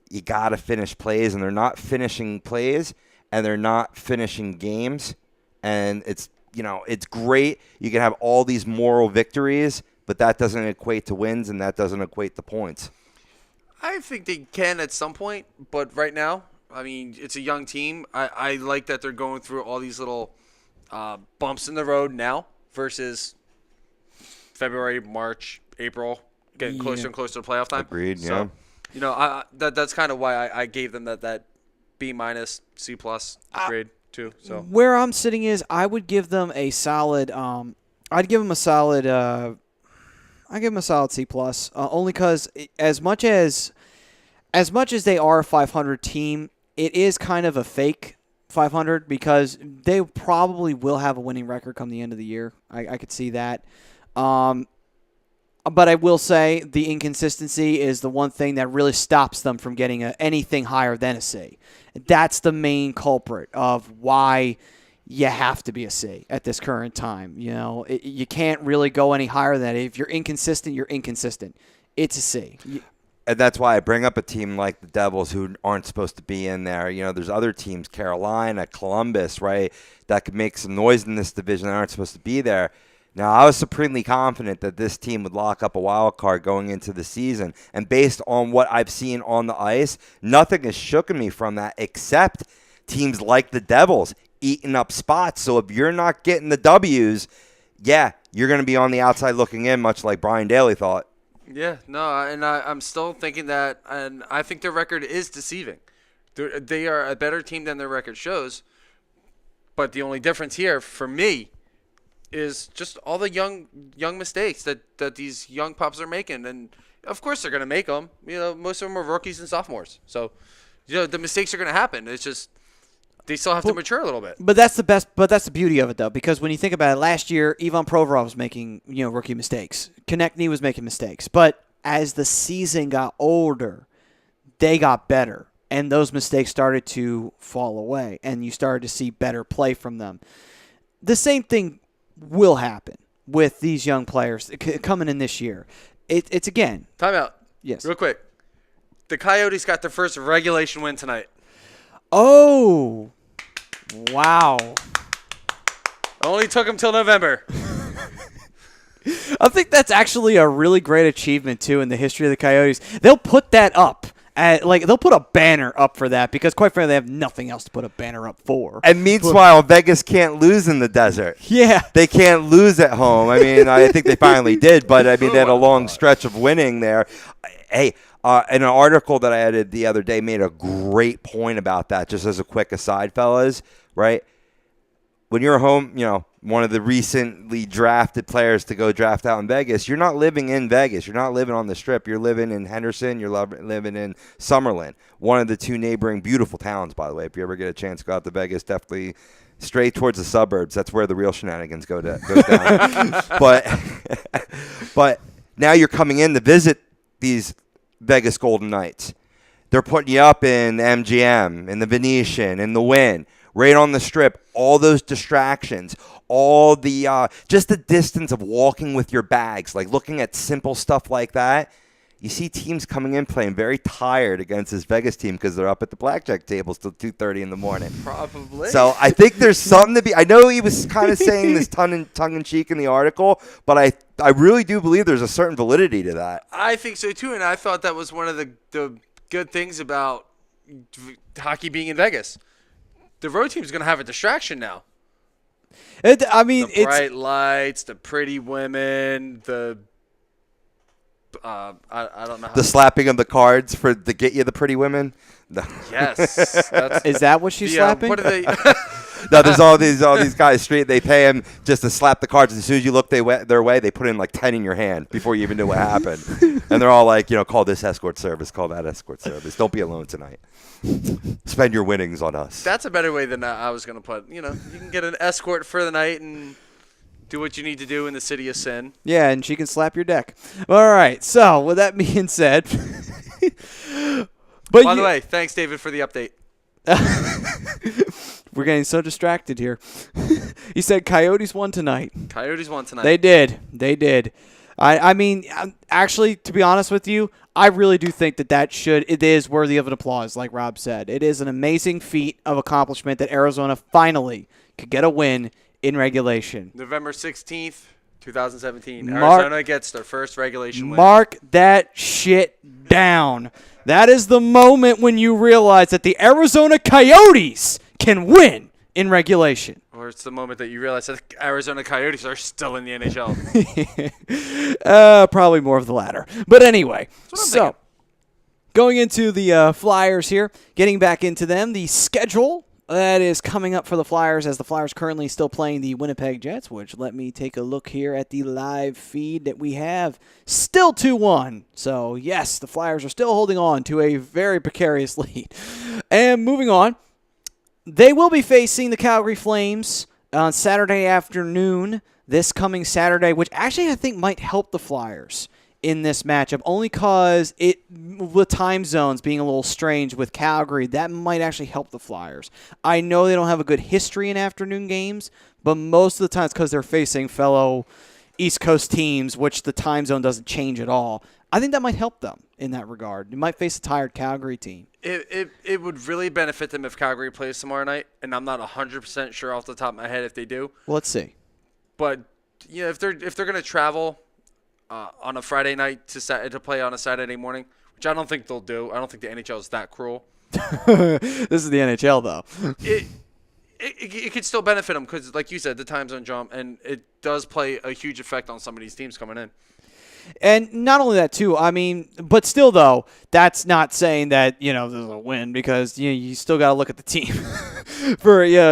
you got to finish plays, and they're not finishing plays, and they're not finishing games, and it's it's great. You can have all these moral victories, but that doesn't equate to wins, and that doesn't equate to points. I think they can at some point, but right now, I mean, it's a young team. I like that they're going through all these little bumps in the road now versus February, March, April, getting closer and closer to playoff time. Agreed, so, that's kind of why I gave them that B-, C+ grade too. So where I'm sitting is I would give them a solid I'd give them a solid C+, only because as much as they are a 500 team, it is kind of a fake 500 because they probably will have a winning record come the end of the year. I could see that. But I will say the inconsistency is the one thing that really stops them from getting anything higher than a C. That's the main culprit of why you have to be a C at this current time. You can't really go any higher than that. If you're inconsistent, you're inconsistent. It's a C. And that's why I bring up a team like the Devils who aren't supposed to be in there. There's other teams, Carolina, Columbus, right, that could make some noise in this division that aren't supposed to be there. Now, I was supremely confident that this team would lock up a wild card going into the season. And based on what I've seen on the ice, nothing has shooken me from that except teams like the Devils eating up spots. So if you're not getting the W's, yeah, you're going to be on the outside looking in, much like Brian Daly thought. Yeah, no, and I'm still thinking that, and I think their record is deceiving. They are a better team than their record shows, but the only difference here for me is just all the young mistakes that these young pups are making, and of course they're going to make them. Most of them are rookies and sophomores, so the mistakes are going to happen. It's just they still have to mature a little bit. But that's the beauty of it, though, because when you think about it, last year Ivan Provorov was making rookie mistakes. Konechny was making mistakes, but as the season got older, they got better, and those mistakes started to fall away, and you started to see better play from them. The same thing will happen with these young players coming in this year. It's again. Timeout. Yes. Real quick. The Coyotes got their first regulation win tonight. Oh, wow. Only took them till November. I think that's actually a really great achievement, too, in the history of the Coyotes. They'll put that up. They'll put a banner up for that because, quite frankly, they have nothing else to put a banner up for. And meanwhile, Vegas can't lose in the desert. Yeah. They can't lose at home. I mean, I think they finally did, but, I mean, they had a long stretch of winning there. Hey, an article that I edited the other day made a great point about that, just as a quick aside, fellas, right? When you're home, one of the recently drafted players to go draft out in Vegas, you're not living in Vegas. You're not living on the Strip. You're living in Henderson. You're living in Summerlin, one of the two neighboring beautiful towns, by the way. If you ever get a chance to go out to Vegas, definitely straight towards the suburbs. That's where the real shenanigans go down. But now you're coming in to visit these Vegas Golden Knights. They're putting you up in the MGM, in the Venetian, in the Wynn, right on the Strip. All those distractions, all the just the distance of walking with your bags, like looking at simple stuff like that. You see teams coming in playing very tired against this Vegas team because they're up at the blackjack tables till 2:30 in the morning. Probably. So I think there's something to be. I know he was kind of saying this tongue in cheek in the article, but I really do believe there's a certain validity to that. I think so too, and I thought that was one of the good things about hockey being in Vegas. The road team is going to have a distraction now. The bright lights, the pretty women, I don't know. The slapping of the cards to get you the pretty women. No. Yes. Is that what she's slapping? What are they? No, there's all these guys straight. They pay him just to slap the cards. As soon as you look their way, they put in like 10 in your hand before you even know what happened. And they're all like, call this escort service, call that escort service. Don't be alone tonight. Spend your winnings on us. That's a better way than I was going to put. You can get an escort for the night and do what you need to do in the city of sin. Yeah, and she can slap your deck. All right. So with that being said, By the way, thanks David for the update. We're getting so distracted here. He said Coyotes won tonight. Coyotes won tonight. They did. I mean, actually, to be honest with you, I really do think it is worthy of an applause, like Rob said. It is an amazing feat of accomplishment that Arizona finally could get a win in regulation. November 16th, 2017. Mark- Arizona gets their first regulation win. Mark that shit down. That is the moment when you realize that the Arizona Coyotes can win in regulation. Or it's the moment that you realize that the Arizona Coyotes are still in the NHL. Probably more of the latter. But anyway, so going into the Flyers here, getting back into them, the schedule that is coming up for the Flyers as the Flyers currently still playing the Winnipeg Jets, which let me take a look here at the live feed that we have. Still 2-1. So, yes, the Flyers are still holding on to a very precarious lead. And moving on, they will be facing the Calgary Flames on Saturday afternoon, this coming Saturday, which actually I think might help the Flyers in this matchup, only because with time zones being a little strange with Calgary, that might actually help the Flyers. I know they don't have a good history in afternoon games, but most of the time it's because they're facing fellow East Coast teams, which the time zone doesn't change at all. I think that might help them in that regard. You might face a tired Calgary team. It would really benefit them if Calgary plays tomorrow night, and I'm not 100% sure off the top of my head if they do. Well, let's see. But if they're going to travel on a Friday night to play on a Saturday morning, which I don't think they'll do. I don't think the NHL is that cruel. This is the NHL, though. It could still benefit them because, like you said, the time zone jump, and it does play a huge effect on some of these teams coming in. And not only that, too, I mean, but still, though, that's not saying that, there's a win because, you still got to look at the team.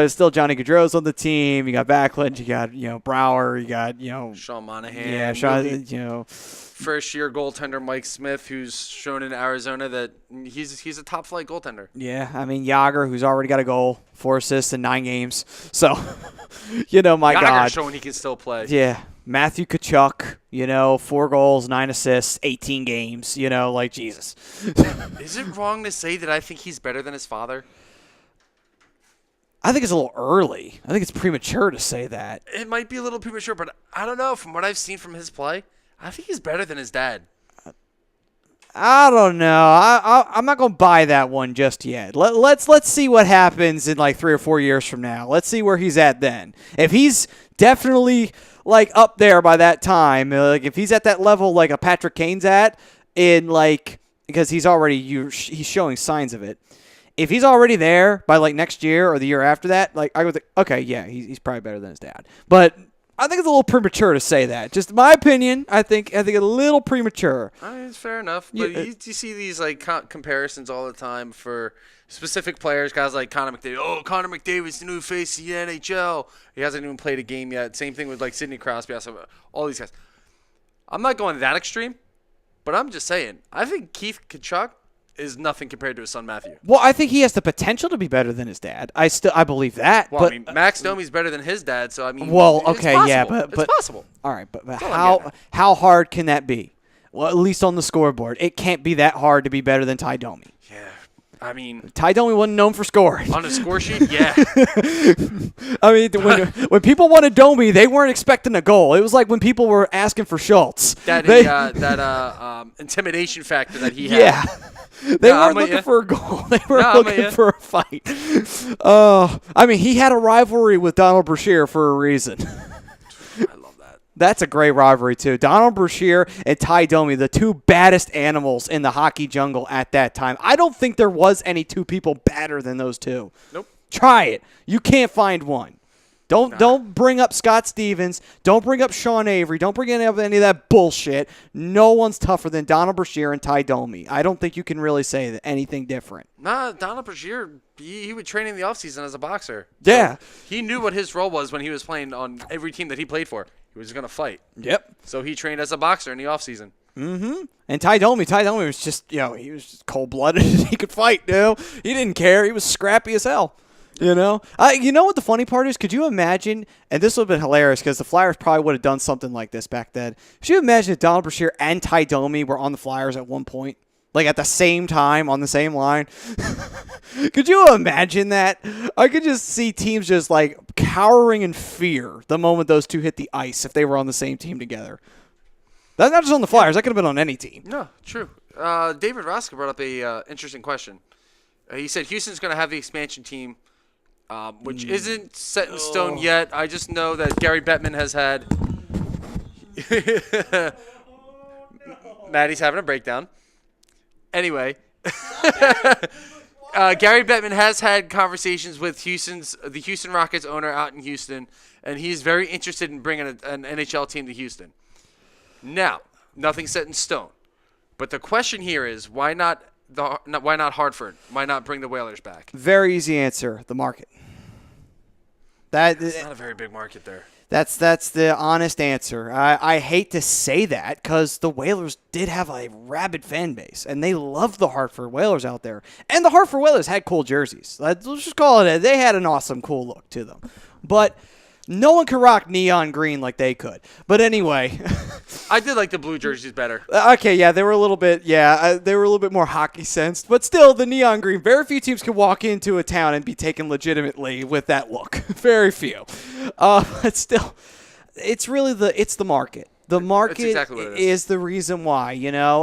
Still Johnny Gaudreau's on the team. You got Backlund, you got, Brouwer, you got, Sean Monahan. Yeah, Sean, First-year goaltender Mike Smith, who's shown in Arizona that he's a top-flight goaltender. Yeah, I mean, Yager, who's already got a goal, 4 assists in 9 games. So, my God. Yager's showing he can still play. Yeah. Matthew Tkachuk, 4 goals, 9 assists, 18 games, Jesus. Is it wrong to say that I think he's better than his father? I think it's a little early. I think it's premature to say that. It might be a little premature, but I don't know. From what I've seen from his play, I think he's better than his dad. I don't know. I'm not going to buy that one just yet. Let's see what happens in like 3 or 4 years from now. Let's see where he's at then. If he's definitely up there by that time, if he's at that level like a Patrick Kane's at, because he's showing signs of it. If he's already there by next year or the year after that, I would think, okay, yeah, he's probably better than his dad. But I think it's a little premature to say that. Just my opinion. I think a little premature. It's fair enough. But you see these comparisons all the time for specific players, guys like Connor McDavid. Oh, Connor McDavid's the new face of the NHL. He hasn't even played a game yet. Same thing with Sidney Crosby. All these guys. I'm not going that extreme, but I'm just saying. I think Keith Tkachuk is nothing compared to his son Matthew. Well, I think he has the potential to be better than his dad. I believe that. Well, but, Max Domi's better than his dad, so okay, it's yeah, but it's possible. All right, but how hard can that be? Well, at least on the scoreboard, it can't be that hard to be better than Ty Domi. Yeah, Ty Domi wasn't known for scoring. On the score sheet, yeah. When people wanted Domi, they weren't expecting a goal. It was like when people were asking for Schultz. That intimidation factor that he had. Yeah. They weren't looking for a goal. They were looking for a fight. He had a rivalry with Donald Brashear for a reason. I love that. That's a great rivalry, too. Donald Brashear and Ty Domi, the two baddest animals in the hockey jungle at that time. I don't think there was any two people badder than those two. Nope. Try it. You can't find one. Don't bring up Scott Stevens. Don't bring up Sean Avery. Don't bring any of that bullshit. No one's tougher than Donald Brashear and Ty Domi. I don't think you can really say anything different. Nah, Donald Brashear, he would train in the offseason as a boxer. Yeah. So he knew what his role was when he was playing on every team that he played for. He was going to fight. Yep. So he trained as a boxer in the offseason. Mm-hmm. And Ty Domi was just, he was just cold-blooded. He could fight, He didn't care. He was scrappy as hell. You know what the funny part is? Could you imagine, and this would have been hilarious because the Flyers probably would have done something like this back then. Could you imagine if Donald Brashear and Ty Domi were on the Flyers at one point? At the same time, on the same line? Could you imagine that? I could just see teams just cowering in fear the moment those two hit the ice if they were on the same team together. That's not just on the Flyers. That could have been on any team. No, true. David Roska brought up a interesting question. He said Houston's going to have the expansion team which isn't set in stone yet. I just know that Gary Bettman has had. Maddie's having a breakdown. Anyway, Gary Bettman has had conversations with the Houston Rockets owner out in Houston, and he's very interested in bringing an NHL team to Houston. Now, nothing's set in stone, but the question here is why not Hartford? Why not bring the Whalers back? Very easy answer: the market. It's not a very big market there. That's the honest answer. I hate to say that because the Whalers did have a rabid fan base, and they loved the Hartford Whalers out there. And the Hartford Whalers had cool jerseys. Let's just call it they had an awesome, cool look to them. But no one could rock neon green like they could. But anyway. I did like the blue jerseys better. Okay, yeah, they were a little bit more hockey sensed, but still the neon green. Very few teams can walk into a town and be taken legitimately with that look. Very few. But still, it's really the market. The market exactly what it is the reason why,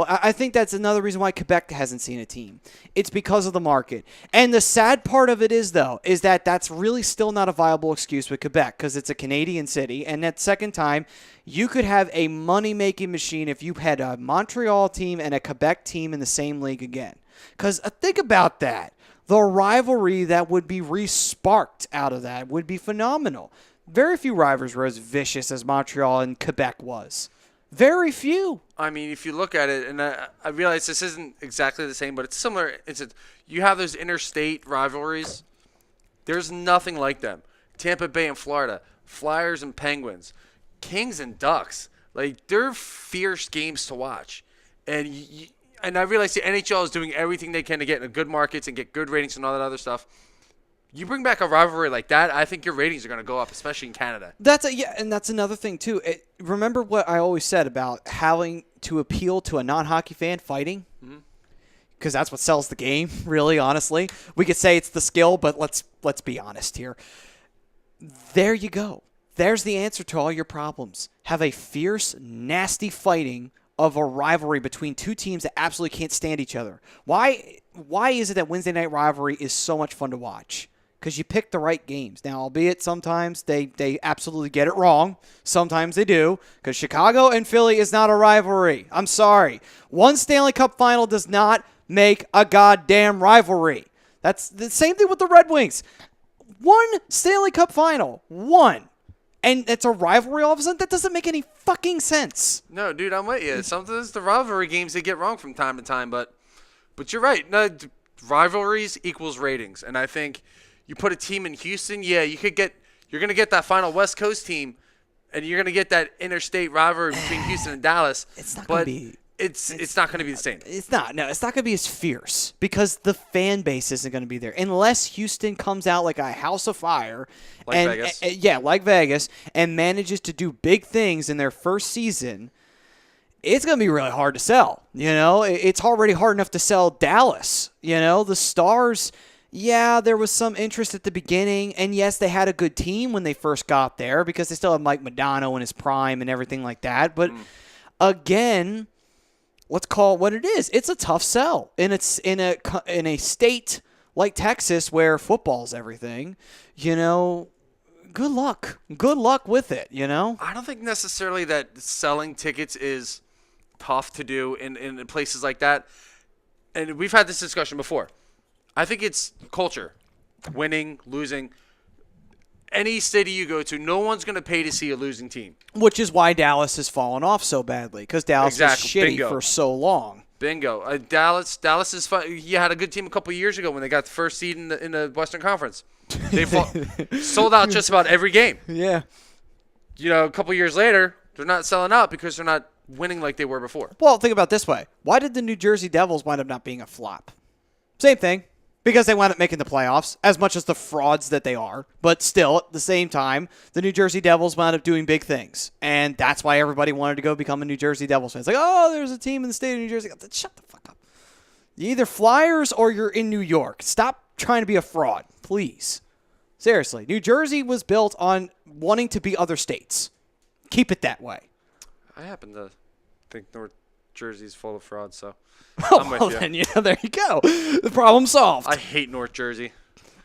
I think that's another reason why Quebec hasn't seen a team. It's because of the market. And the sad part of it is that that's really still not a viable excuse with Quebec because it's a Canadian city. And that second time, you could have a money-making machine if you had a Montreal team and a Quebec team in the same league again. Because think about that. The rivalry that would be re-sparked out of that would be phenomenal. Very few rivals were as vicious as Montreal and Quebec was. Very few. I mean, if you look at it, and I realize this isn't exactly the same, but it's similar. You have those interstate rivalries. There's nothing like them. Tampa Bay and Florida, Flyers and Penguins, Kings and Ducks. Like, they're fierce games to watch. And I realize the NHL is doing everything they can to get into good markets and get good ratings and all that other stuff. You bring back a rivalry like that, I think your ratings are going to go up, especially in Canada. And that's another thing too. Remember what I always said about having to appeal to a non-hockey fan fighting? Because that's what sells the game, really, honestly. We could say it's the skill, but let's be honest here. There you go. There's the answer to all your problems. Have a fierce, nasty fighting of a rivalry between two teams that absolutely can't stand each other. Why is it that Wednesday night rivalry is so much fun to watch? Because you pick the right games. Now, albeit sometimes they absolutely get it wrong. Sometimes they do. Because Chicago and Philly is not a rivalry. I'm sorry. One Stanley Cup final does not make a goddamn rivalry. That's the same thing with the Red Wings. One Stanley Cup final. One. And it's a rivalry all of a sudden? That doesn't make any fucking sense. No, dude, I'm with you. Sometimes the rivalry games they get wrong from time to time, but you're right. No, rivalries equals ratings. And I think you put a team in Houston, you're going to get that final West Coast team, and you're going to get that interstate rivalry between Houston and Dallas. It's not going to be. It's not going to be the same. It's not. No, it's not going to be as fierce because the fan base isn't going to be there unless Houston comes out like a house of fire, like Vegas. Like Vegas, and manages to do big things in their first season. It's going to be really hard to sell. It's already hard enough to sell Dallas. The Stars. Yeah, there was some interest at the beginning, and yes, they had a good team when they first got there because they still have Mike Modano in his prime and everything like that. But again, let's call it what it is. It's a tough sell, and it's in a state like Texas where football's everything. Good luck. Good luck with it. I don't think necessarily that selling tickets is tough to do in places like that. And we've had this discussion before. I think it's culture. Winning, losing. Any city you go to, no one's going to pay to see a losing team. Which is why Dallas has fallen off so badly, because Dallas was shitty for so long. Bingo. Dallas is fun. You had a good team a couple years ago when they got the first seed in the Western Conference. They sold out just about every game. Yeah. A couple years later, they're not selling out because they're not winning like they were before. Well, think about it this way. Why did the New Jersey Devils wind up not being a flop? Same thing. Because they wound up making the playoffs, as much as the frauds that they are. But still, at the same time, the New Jersey Devils wound up doing big things. And that's why everybody wanted to go become a New Jersey Devils fan. It's like, oh, there's a team in the state of New Jersey. Shut the fuck up. You're either Flyers or you're in New York. Stop trying to be a fraud, please. Seriously. New Jersey was built on wanting to be other states. Keep it that way. I happen to think North Jersey's full of frauds, so... Oh, well, then, there you go. The problem solved. I hate North Jersey.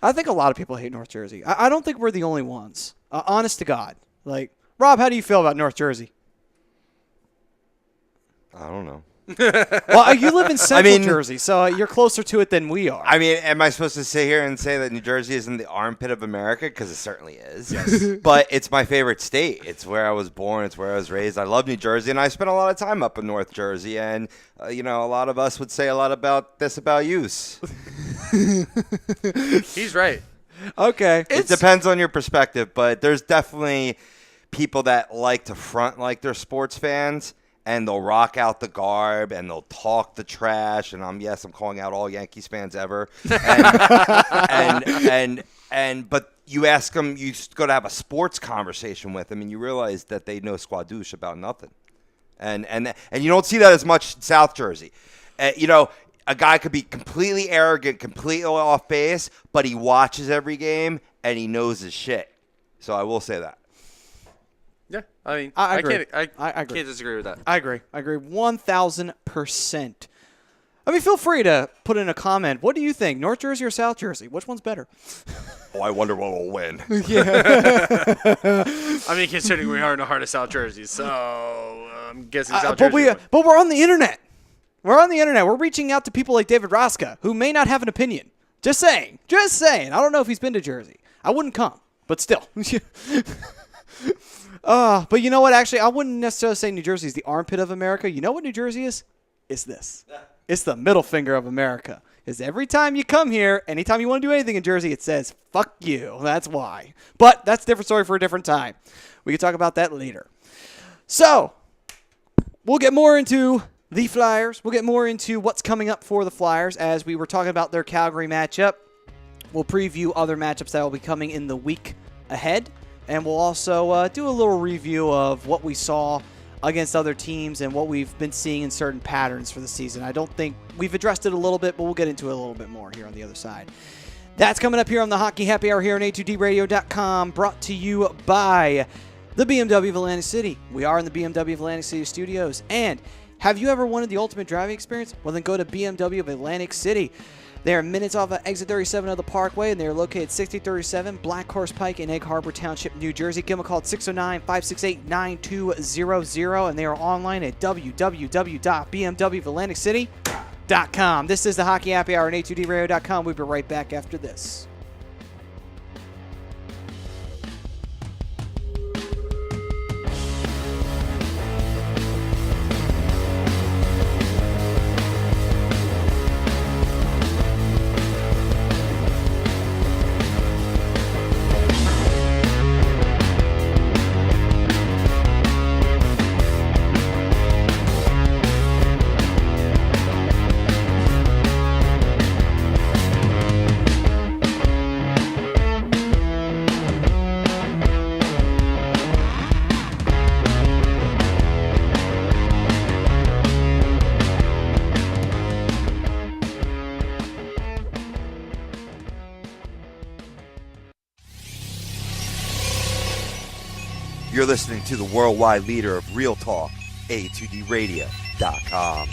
I think a lot of people hate North Jersey. I don't think we're the only ones. Honest to God. Like, Rob, how do you feel about North Jersey? I don't know. Well, you live in Central Jersey, so you're closer to it than we are. I mean, am I supposed to sit here and say that New Jersey isn't the armpit of America? Because it certainly is. Yes. But it's my favorite state. It's where I was born. It's where I was raised. I love New Jersey, and I spent a lot of time up in North Jersey. And, a lot of us would say a lot about this about use. He's right. Okay. It depends on your perspective, but there's definitely people that like to front like they're sports fans. And they'll rock out the garb, and they'll talk the trash. And I'm calling out all Yankees fans ever. But you ask them, you go to have a sports conversation with them, and you realize that they know squadouche about nothing. And you don't see that as much in South Jersey. A guy could be completely arrogant, completely off base, but he watches every game and he knows his shit. So I will say that. Yeah, I mean, I agree. I agree. can't disagree with that. I agree 1,000%. I mean, feel free to put in a comment. What do you think, North Jersey or South Jersey? Which one's better? Oh, I wonder what will win. I mean, considering we are in the heart of South Jersey, so I'm guessing South Jersey. But we're on the internet. We're on the internet. We're reaching out to people like David Roska, who may not have an opinion. Just saying. I don't know if he's been to Jersey. I wouldn't come, but still. But you know what? Actually, I wouldn't necessarily say New Jersey is the armpit of America. You know what New Jersey is? It's this. It's the middle finger of America. Is every time you come here, anytime you want to do anything in Jersey, it says, fuck you. That's why. But that's a different story for a different time. We can talk about that later. So, we'll get more into the Flyers. We'll get more into what's coming up for the Flyers as we were talking about their Calgary matchup. We'll preview other matchups that will be coming in the week ahead. And we'll also do a little review of what we saw against other teams and what we've been seeing in certain patterns for the season. I don't think we've addressed it a little bit, but we'll get into it a little bit more here on the other side. That's coming up here on the Hockey Happy Hour here on A2DRadio.com, brought to you by the BMW of Atlantic City. We are in the BMW of Atlantic City studios. And have you ever wanted the ultimate driving experience? Well, then go to BMW of Atlantic City. They are minutes off of exit 37 of the Parkway, and they are located at 6037 Black Horse Pike in Egg Harbor Township, New Jersey. Give them a call at 609-568-9200, and they are online at www.bmwatlanticcity.com. This is the Hockey Happy Hour on A2DRadio.com. We'll be right back after this. You're listening to the worldwide leader of Real Talk, A2DRadio.com.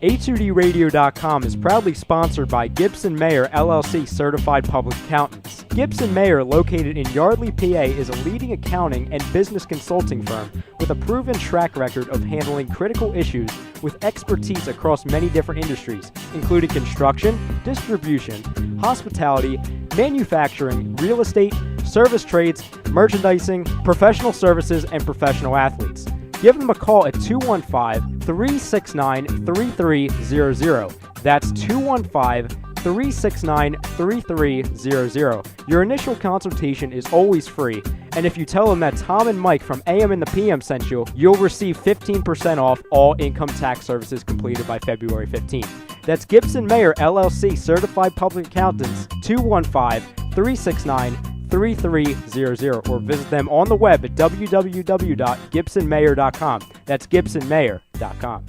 A2DRadio.com is proudly sponsored by Gibson Mayer LLC Certified Public Accountants. Gibson Mayer, located in Yardley, PA, is a leading accounting and business consulting firm with a proven track record of handling critical issues with expertise across many different industries, including construction, distribution, hospitality, manufacturing, real estate, service trades, merchandising, professional services, and professional athletes. Give them a call at 215-369-3300. That's 215-369-3300. Your initial consultation is always free, and if you tell them that Tom and Mike from AM and the PM sent you, you'll receive 15% off all income tax services completed by February 15th. That's Gibson Mayer LLC Certified Public Accountants, 215-369-3300, or visit them on the web at www.gibsonmayer.com. That's gibsonmayer.com.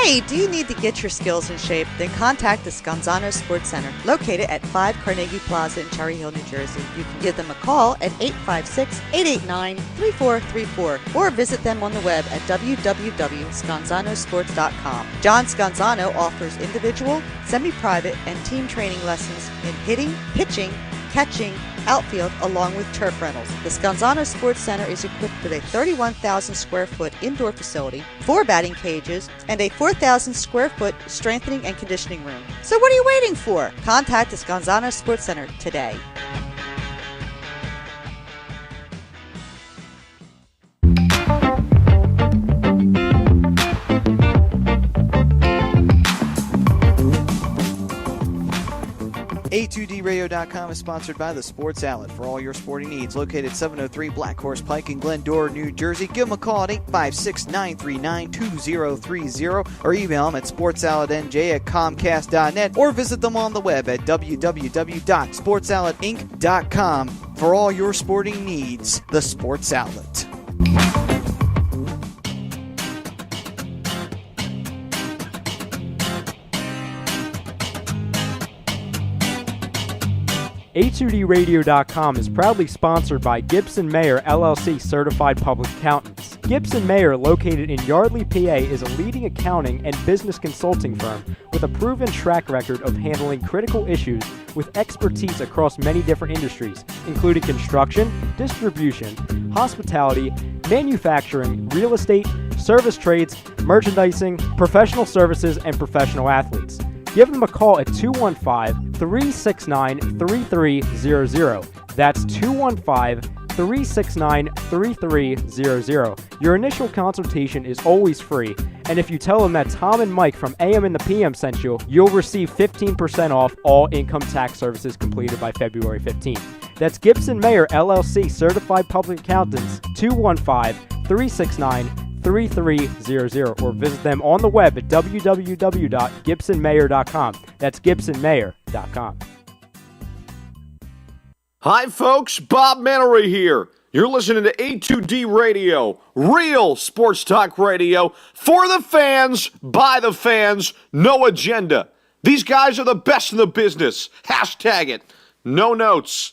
Hey, do you need to get your skills in shape? Then contact the Scanzano Sports Center, located at 5 Carnegie Plaza in Cherry Hill, New Jersey. You can give them a call at 856-889-3434 or visit them on the web at www.scanzanosports.com. John Scanzano offers individual, semi-private, and team training lessons in hitting, pitching, catching, outfield, along with turf rentals. The Scanzano Sports Center is equipped with a 31,000 square foot indoor facility, 4 batting cages, and a 4,000 square foot strengthening and conditioning room. So what are you waiting for? Contact the Scanzano Sports Center today. A2DRadio.com is sponsored by the Sports Outlet for all your sporting needs. Located 703 Black Horse Pike in Glendora, New Jersey. Give them a call at 856-939-2030 or email them at sportsoutletnj@comcast.net or visit them on the web at www.sportsoutletinc.com for all your sporting needs. The Sports Outlet. A2DRadio.com is proudly sponsored by Gibson Mayer LLC Certified Public Accountants. Gibson Mayer, located in Yardley, PA, is a leading accounting and business consulting firm with a proven track record of handling critical issues with expertise across many different industries, including construction, distribution, hospitality, manufacturing, real estate, service trades, merchandising, professional services, and professional athletes. Give them a call at 215-369-3300. That's 215-369-3300. Your initial consultation is always free, and if you tell them that Tom and Mike from AM and the PM sent you, you'll receive 15% off all income tax services completed by February 15th. That's Gibson Mayer LLC Certified Public Accountants, 215-369-3300. 3300 or visit them on the web at www.gibsonmayer.com. That's gibsonmayer.com. Hi, folks. Bob Mannery here. You're listening to A2D Radio, real sports talk radio for the fans, by the fans, no agenda. These guys are the best in the business. Hashtag it. No notes.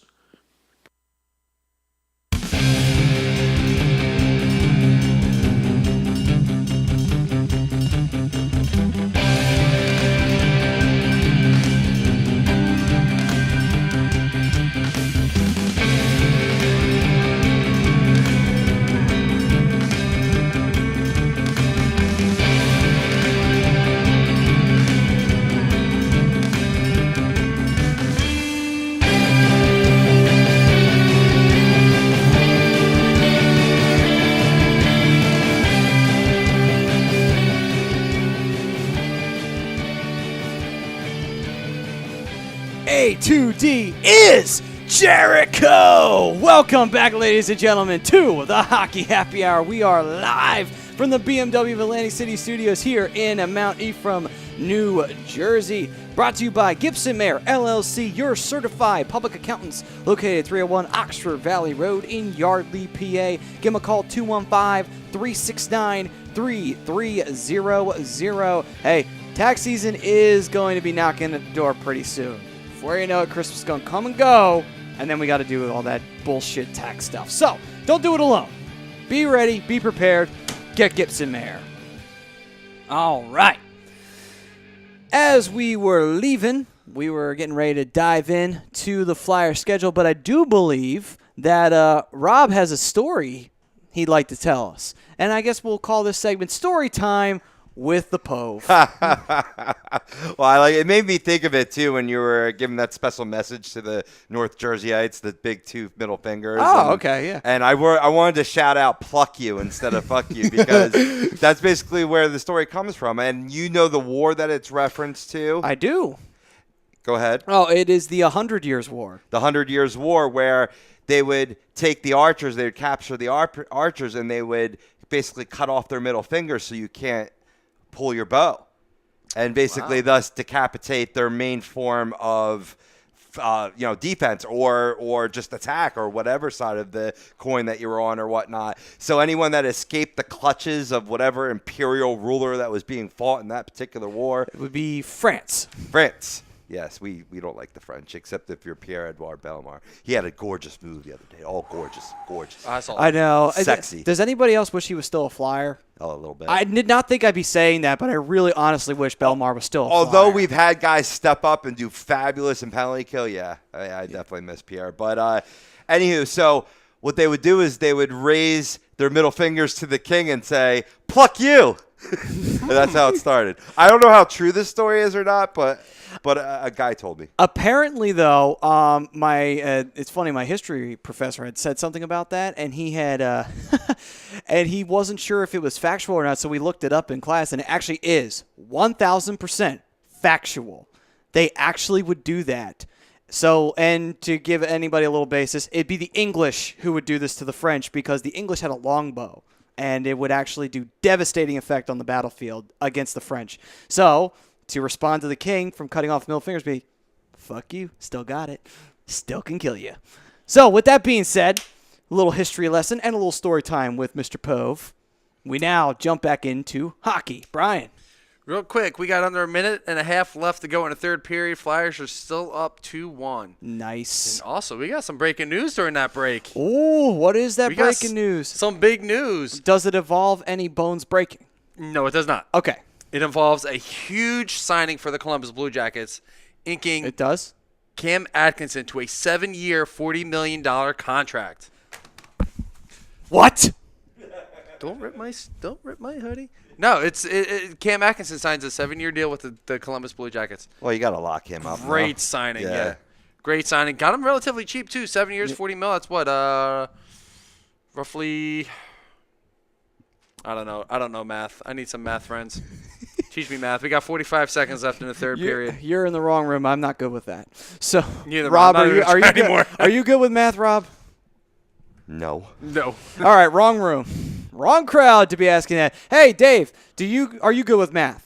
A2D is Jericho! Welcome back, ladies and gentlemen, to the Hockey Happy Hour. We are live from the BMW of Atlantic City Studios here in Mount Ephraim, New Jersey. Brought to you by Gibson Mayer LLC, your certified public accountants, located at 301 Oxford Valley Road in Yardley, PA. Give them a call, 215-369-3300. Hey, tax season is going to be knocking at the door pretty soon. Before you know it, Christmas is going to come and go, and then we got to do all that bullshit tax stuff. So, don't do it alone. Be ready, be prepared, get Gibson Mayer. All right. As we were leaving, we were getting ready to dive in to the Flyer schedule, but I do believe that Rob has a story he'd like to tell us. And I guess we'll call this segment Story Time with the Pove. Well, it made me think of it too when you were giving that special message to the North Jerseyites, the big two middle fingers. Oh, okay, yeah. And I wanted to shout out "pluck you" instead of "fuck you" because that's basically where the story comes from. And you know the war that it's referenced to. I do. Go ahead. Oh, it is the 100 Years' War. The 100 Years' War, where they would take the archers, they would capture the archers, and they would basically cut off their middle fingers so you can't pull your bow, and basically thus decapitate their main form of defense or just attack or whatever side of the coin that you were on or whatnot. So anyone that escaped the clutches of whatever imperial ruler that was being fought in that particular war, It would be France. France. Yes, we don't like the French, except if you're Pierre-Edouard Bellemare. He had a gorgeous move the other day. All gorgeous. I know. Sexy. Does anybody else wish he was still a flyer? Oh, a little bit. I did not think I'd be saying that, but I really honestly wish Bellemare was still a flyer. Although we've had guys step up and do fabulous in penalty kill, yeah, I definitely miss Pierre. But anywho, so what they would do is they would raise their middle fingers to the king and say, "Pluck you." And that's how it started. I don't know how true this story is or not, but a guy told me. Apparently, though, it's funny. My history professor had said something about that, and he had, and he wasn't sure if it was factual or not. So we looked it up in class, and it actually is 1,000% factual. They actually would do that. So, and to give anybody a little basis, it'd be the English who would do this to the French because the English had a longbow, and it would actually do devastating effect on the battlefield against the French. So, to respond to the king from cutting off middle fingers, be, fuck you, still got it, still can kill you. So, with that being said, a little history lesson and a little story time with Mr. Pove. We now jump back into hockey. Brian. Real quick, we got under a minute and a half left to go in the third period. Flyers are still up 2-1. Nice. And also, we got some breaking news during that break. Oh, what is that We got breaking news? Some big news. Does it involve any bones breaking? No, it does not. Okay. It involves a huge signing for the Columbus Blue Jackets, inking It does? Cam Atkinson to a 7-year, $40 million contract. What? Don't rip my hoodie. No, it's Cam Atkinson signs a 7-year deal with the Columbus Blue Jackets. Well, you got to lock him up. Great signing, yeah. Great signing. Got him relatively cheap too. 7 years, $40 million. That's what, roughly. I don't know math. I need some math friends. Teach me math. We got 45 seconds left in the third period. You're in the wrong room. I'm not good with that. So, Neither Rob, am I. are you good? Anymore. Are you good with math, Rob? No. No. All right, wrong room. Wrong crowd to be asking that. Hey, Dave, are you good with math?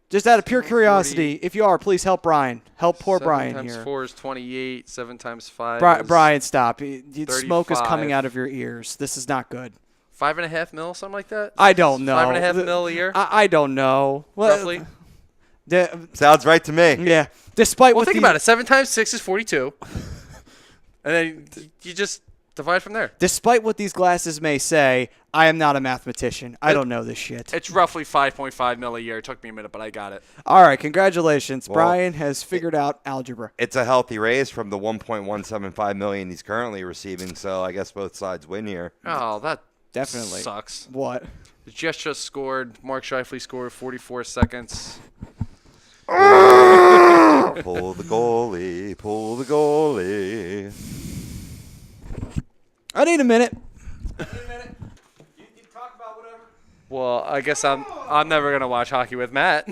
Just out of pure curiosity, if you are, please help Brian. Help poor Brian 7 here. times 4 is 28. 7 times 5 is Brian, stop. Smoke is 35. coming out of your ears. This is not good. $5.5 mil, something like that. I don't know. $5.5 mil a year, I don't know. roughly. Sounds right to me. Yeah. Despite Well, what think about it. 7 times 6 is 42, and then you just divide from there. Despite what these glasses may say, I am not a mathematician. I don't know this shit. It's roughly 5.5 mil a year. It took me a minute, but I got it. All right, congratulations. Well, Brian has figured out algebra. It's a healthy raise from the $1.175 million he's currently receiving. So I guess both sides win here. Oh, that Definitely. sucks. What? The Jets just scored. Mark Scheifele scored 44 seconds. Pull the goalie. Pull the goalie. I need a minute. Well, I guess I'm never gonna watch hockey with Matt.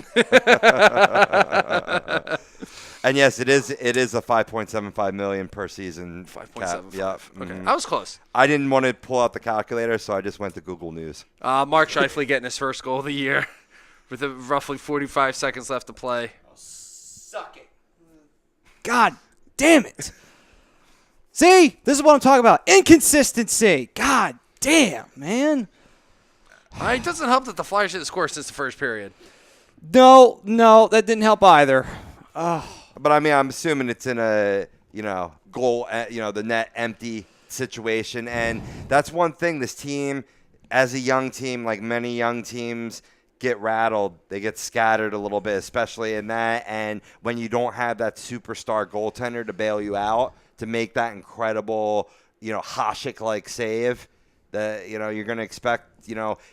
And yes, it is a $5.75 million per season. 5.75. Yep. Okay, Mhm. I was close. I didn't want to pull out the calculator, so I just went to Google News. Mark Scheifele getting his first goal of the year with roughly 45 seconds left to play. Suck it. God damn it. See? This is what I'm talking about. Inconsistency. God damn, man. It doesn't help that the Flyers didn't score since the first period. No, that didn't help either. But I mean, I'm assuming it's in a goal, the net empty situation, and that's one thing. This team, as a young team, like many young teams, get rattled. They get scattered a little bit, especially in that. And when you don't have that superstar goaltender to bail you out, to make that incredible, Hasek-like save, that you're going to expect.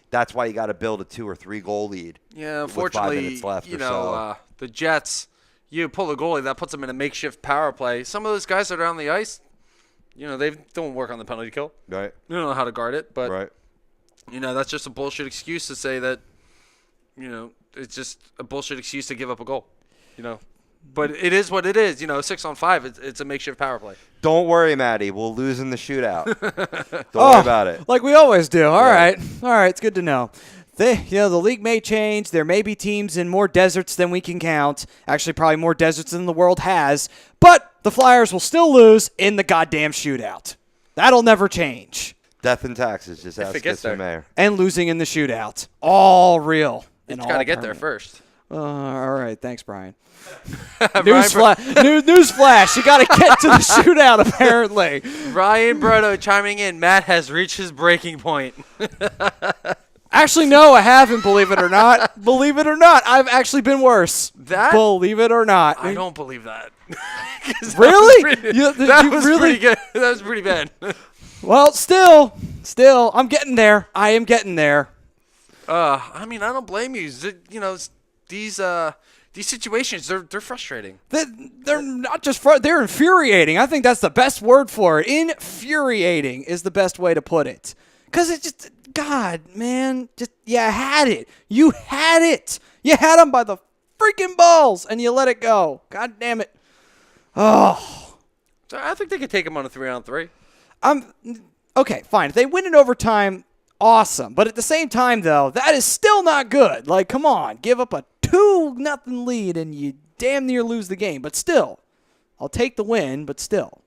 That's why you got to build a 2 or 3 goal lead. Yeah, with unfortunately, 5 minutes left or so. The Jets, you pull a goalie, that puts them in a makeshift power play. Some of those guys that are on the ice, they don't work on the penalty kill. Right. They don't know how to guard it, but Right. That's just a bullshit excuse to say that. It's just a bullshit excuse to give up a goal. But it is what it is. 6-on-5, it's a makeshift power play. Don't worry, Maddie. We'll lose in the shootout. Don't worry about it. Like we always do. All right. It's good to know. The league may change. There may be teams in more deserts than we can count. Actually, probably more deserts than the world has. But the Flyers will still lose in the goddamn shootout. That'll never change. Death and taxes. Just ask it gets Gibson there. Mayor. And losing in the shootout. All real. It's got to get there first. All right. Thanks, Brian. News Newsflash. You got to get to the shootout, apparently. Ryan Brodo chiming in. Matt has reached his breaking point. Actually, no, I haven't, believe it or not. Believe it or not, I've actually been worse. Believe it or not. I don't believe that. Really? That was pretty good. That was pretty bad. Well, still, I'm getting there. I am getting there. I mean, I don't blame you. You know, these situations, they're frustrating. They're not just they're infuriating. I think that's the best word for it. Infuriating is the best way to put it. Because it just, God, man, you had it. You had it. You had them by the freaking balls, and you let it go. God damn it. Oh. So I think they could take them on a 3-on-3. Okay, fine. If they win in overtime, awesome. But at the same time, though, that is still not good. Like, come on. Give up a 2-0 lead, and you damn near lose the game. But still, I'll take the win, but still.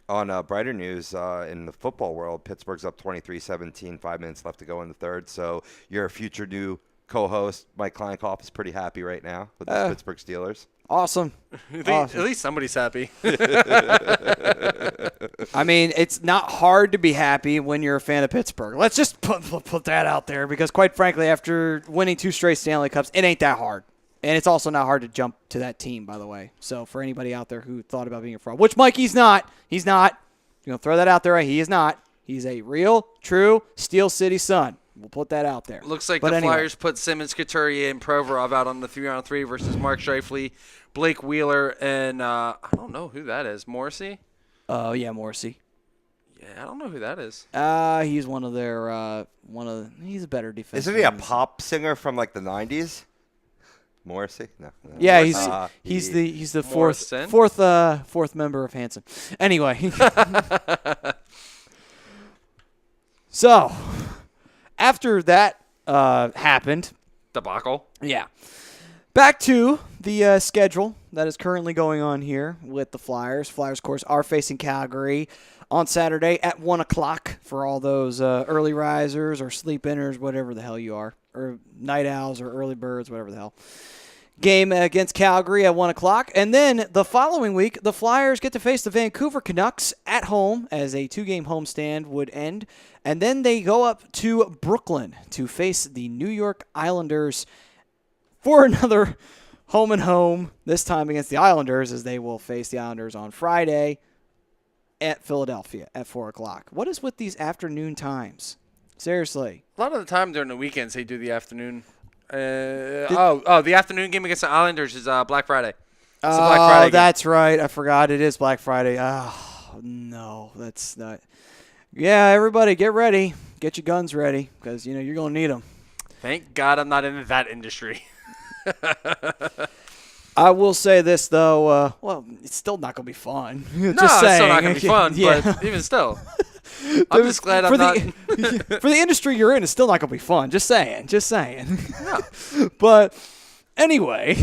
On brighter news, in the football world, Pittsburgh's up 23-17, 5 minutes left to go in the third. So your future new co-host, Mike Kleinkoff, is pretty happy right now with the Pittsburgh Steelers. Awesome. At least somebody's happy. I mean, it's not hard to be happy when you're a fan of Pittsburgh. Let's just put that out there because, quite frankly, after winning 2 straight Stanley Cups, it ain't that hard. And it's also not hard to jump to that team, by the way. So for anybody out there who thought about being a fraud, which Mike, he's not. He's not. You know, throw that out there. He is not. He's a real, true Steel City Sun. We'll put that out there. Looks like but the anyway. Flyers put Simmons, Couturier, and Provorov out on the 3-on-3 versus Mark Scheifele, Blake Wheeler, and I don't know who that is. Morrissey? Oh, yeah, Morrissey. Yeah, I don't know who that is. He's one of their he's a better defensive. Isn't he a pop singer from like the 90s? Morrissey? No. Yeah, he's the fourth member of Hanson. Anyway. So, after that happened, debacle. Yeah. Back to the schedule that is currently going on here with the Flyers. Flyers, of course, are facing Calgary on Saturday at 1 o'clock for all those early risers or sleep inners, whatever the hell you are, or night owls or early birds, whatever the hell. Game against Calgary at 1 o'clock. And then the following week, the Flyers get to face the Vancouver Canucks at home as a 2-game homestand would end. And then they go up to Brooklyn to face the New York Islanders for another home and home, this time against the Islanders, as they will face the Islanders on Friday at Philadelphia at 4 o'clock. What is with these afternoon times? Seriously. A lot of the time during the weekends, they do the afternoon. The afternoon game against the Islanders is Black Friday. It's a Black Friday game. That's right. I forgot it is Black Friday. Oh, no, that's not. Yeah, everybody get ready. Get your guns ready because, you're going to need them. Thank God I'm not in that industry. I will say this, though. It's still not going to be fun. No, Just saying. it's still not going to be fun, Yeah. but even still. I'm just glad I'm not. For the industry you're in, it's still not going to be fun. Just saying. No. But anyway,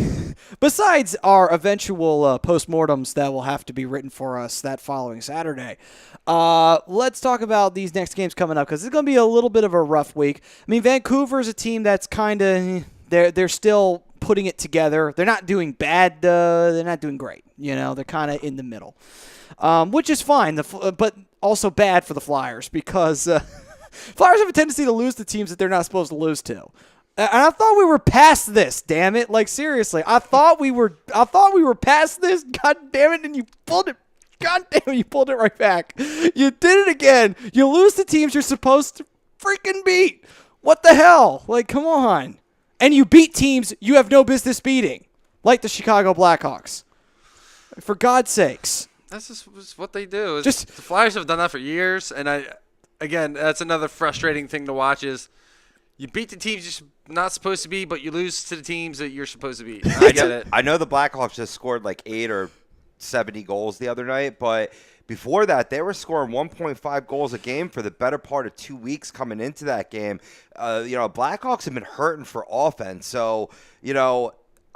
besides our eventual postmortems that will have to be written for us that following Saturday, let's talk about these next games coming up because it's going to be a little bit of a rough week. I mean, Vancouver is a team that's kind of they're still putting it together. They're not doing bad. They're not doing great. They're kind of in the middle, which is fine. But also bad for the Flyers because Flyers have a tendency to lose to teams that they're not supposed to lose to. And I thought we were past this, damn it. Like, seriously, I thought we were past this. God damn it, and you pulled it. God damn it, you pulled it right back. You did it again. You lose to teams you're supposed to freaking beat. What the hell? Like, come on. And you beat teams you have no business beating, like the Chicago Blackhawks. For God's sakes. That's just what they do. The Flyers have done that for years, and again, that's another frustrating thing to watch is you beat the teams you're not supposed to beat, but you lose to the teams that you're supposed to beat. I get it. I know the Blackhawks just scored like 8 or 70 goals the other night, but before that, they were scoring 1.5 goals a game for the better part of 2 weeks coming into that game. Blackhawks have been hurting for offense, so,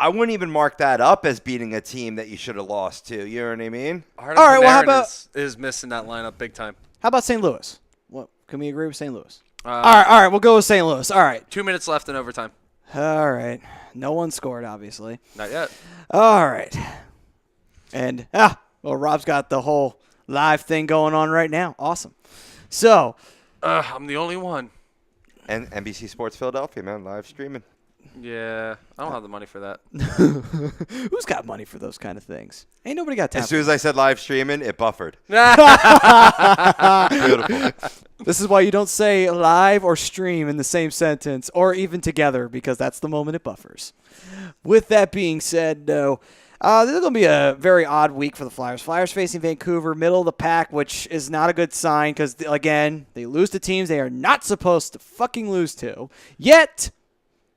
I wouldn't even mark that up as beating a team that you should have lost to. You know what I mean? All right, well, how about is missing that lineup big time. How about St. Louis? What can we agree with St. Louis? All right, we'll go with St. Louis. All right. 2 minutes left in overtime. All right. No one scored, obviously. Not yet. All right. And, well, Rob's got the whole live thing going on right now. Awesome. So. I'm the only one. And NBC Sports Philadelphia, man, live streaming. Yeah, I don't have the money for that. Who's got money for those kind of things? Ain't nobody got time. As soon as I said live streaming, it buffered. Beautiful. This is why you don't say live or stream in the same sentence or even together, because that's the moment it buffers. With that being said, though, this is going to be a very odd week for the Flyers. Flyers facing Vancouver, middle of the pack, which is not a good sign because, again, they lose to teams they are not supposed to fucking lose to. Yet,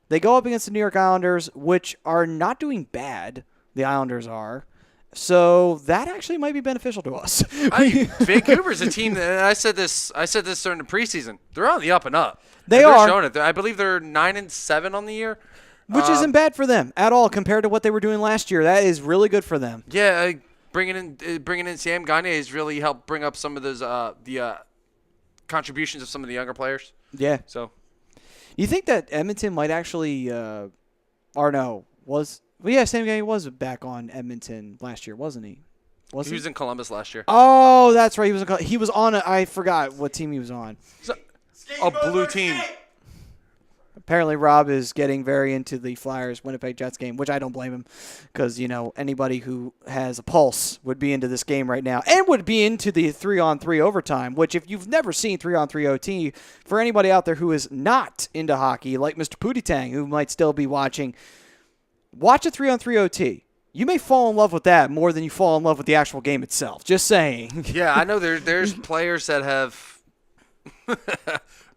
they go up against the New York Islanders, which are not doing bad. The Islanders are. So that actually might be beneficial to us. Vancouver's a team that I said this during the preseason. They're on the up and up. They're are showing it. I believe they're 9-7 on the year, which isn't bad for them at all compared to what they were doing last year. That is really good for them. Yeah, bringing in Sam Gagner has really helped bring up some of those the contributions of some of the younger players. Yeah. So, you think that Edmonton might actually, Sam Gagner was back on Edmonton last year, wasn't he? He was in Columbus last year. Oh, that's right. He was on. I forgot what team he was on. A blue team. Apparently, Rob is getting very into the Flyers Winnipeg Jets game, which I don't blame him, because anybody who has a pulse would be into this game right now and would be into the 3-on-3 overtime. Which, if you've never seen 3-on-3 OT, for anybody out there who is not into hockey, like Mr. Pootie who might still be watching, watch a 3-on-3 OT. You may fall in love with that more than you fall in love with the actual game itself. Just saying. Yeah, I know there's players that have.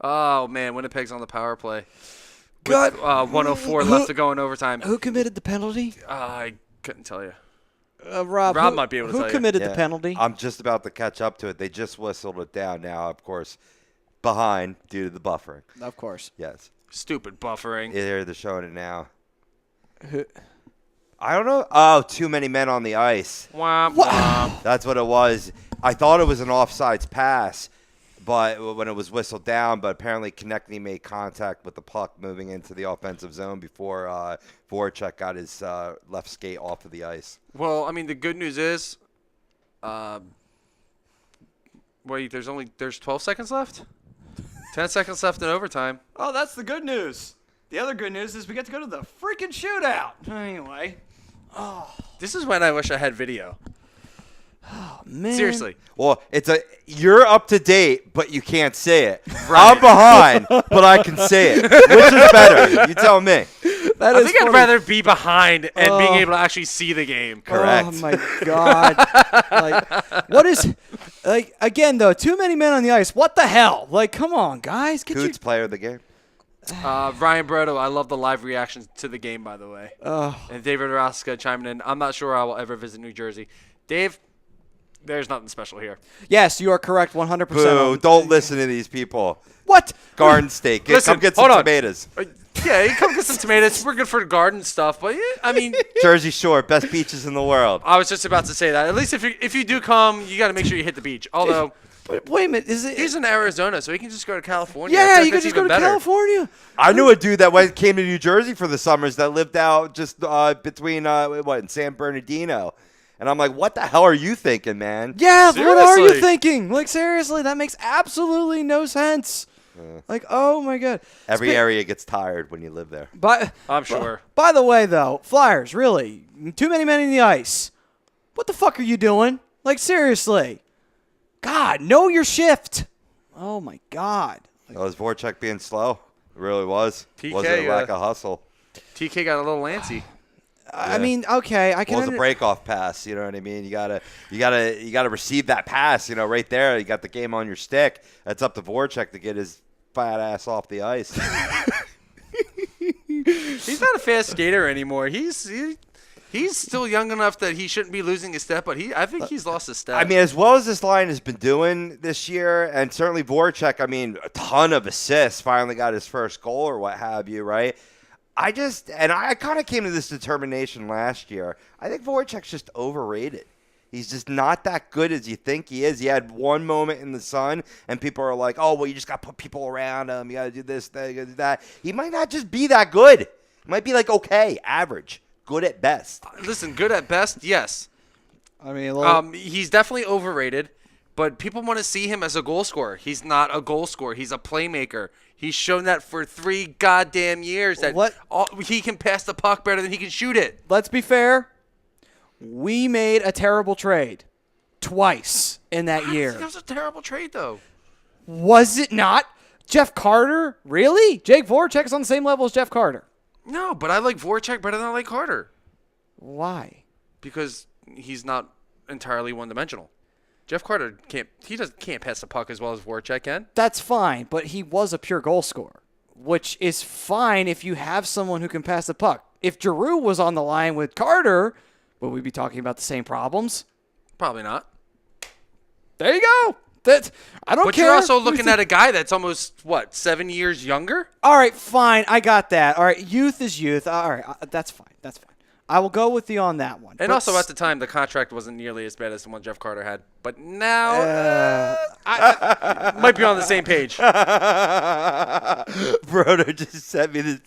Oh man, Winnipeg's on the power play. God, 104 left to go in overtime. Who committed the penalty? I couldn't tell you. Rob might be able to tell you. Who committed the penalty? I'm just about to catch up to it. They just whistled it down now, of course, behind due to the buffering. Of course. Yes. Stupid buffering. Yeah, they're showing it now. I don't know. Oh, too many men on the ice. Womp, womp. That's what it was. I thought it was an offsides pass, but when it was whistled down, but apparently Konechny made contact with the puck moving into the offensive zone before Voracek got his left skate off of the ice. Well, I mean, the good news is, there's 12 seconds left? 10 seconds left in overtime. Oh, that's the good news. The other good news is we get to go to the freaking shootout. Anyway. Oh. This is when I wish I had video. Oh, man. Seriously. Well, you're up to date, but you can't say it. Right. I'm behind, but I can say it. Which is better? You tell me. I think I'd rather be behind and being able to actually see the game. Correct. Oh, my God. What is, again, though, too many men on the ice. What the hell? Come on, guys. Coots player of the game. Ryan Brodo, I love the live reactions to the game, by the way. And David Raska chiming in. I'm not sure I will ever visit New Jersey. Dave, there's nothing special here. Yes, you are correct 100%. Boo, don't listen to these people. What? Garden steak. Come get some tomatoes. Yeah, you come get some tomatoes. We're good for the garden stuff, but I mean, Jersey Shore, best beaches in the world. I was just about to say that. At least if you do come, you got to make sure you hit the beach. Although, wait a minute, he's in Arizona, so he can just go to California. Yeah, you can just go to California. I knew a dude that came to New Jersey for the summers that lived out just between in San Bernardino. And I'm like, what the hell are you thinking, man? Yeah, seriously. What are you thinking? Seriously, that makes absolutely no sense. Oh, my God. Every area gets tired when you live there. I'm sure. By the way, though, Flyers, really, too many men in the ice. What the fuck are you doing? Seriously. God, know your shift. Oh, my God. Was Voracek being slow? It really was. TK, Was it a lack of hustle? TK got a little antsy. I mean, okay, I can. Well, it was a break-off pass. You know what I mean? You gotta receive that pass. Right there. You got the game on your stick. That's up to Voracek to get his fat ass off the ice. He's not a fast skater anymore. He's still young enough that he shouldn't be losing his step, but I think he's lost his step. I mean, as well as this line has been doing this year, and certainly Voracek, a ton of assists, finally got his first goal or what have you, right? I kind of came to this determination last year. I think Voracek's just overrated. He's just not that good as you think he is. He had one moment in the sun, and people are like, oh, well, you just got to put people around him. You got to do this, that, you got to do that. He might not just be that good. He might be like, okay, average, good at best. Listen, good at best, yes. I mean, He's definitely overrated, but people want to see him as a goal scorer. He's not a goal scorer. He's a playmaker. He's shown that for 3 goddamn years that he can pass the puck better than he can shoot it. let's be fair. We made a terrible trade twice in that year. That was a terrible trade, though. Was it not? Jeff Carter? Really? Jake Voracek is on the same level as Jeff Carter. No, but I like Voracek better than I like Carter Why? because he's not entirely one-dimensional. Jeff Carter can't pass the puck as well as Voracek can. That's fine, but he was a pure goal scorer, which is fine if you have someone who can pass the puck. If Giroux was on the line with Carter, would we be talking about the same problems? Probably not. There you go. I don't But care. you're also looking at a guy that's almost, 7 years younger? All right, fine. I got that. All right, youth is youth. All right, that's fine. That's fine. I will go with you on that one. And But also at the time, the contract wasn't nearly as bad as the one Jeff Carter had. But now, might be on the same page. Brodo just sent me this.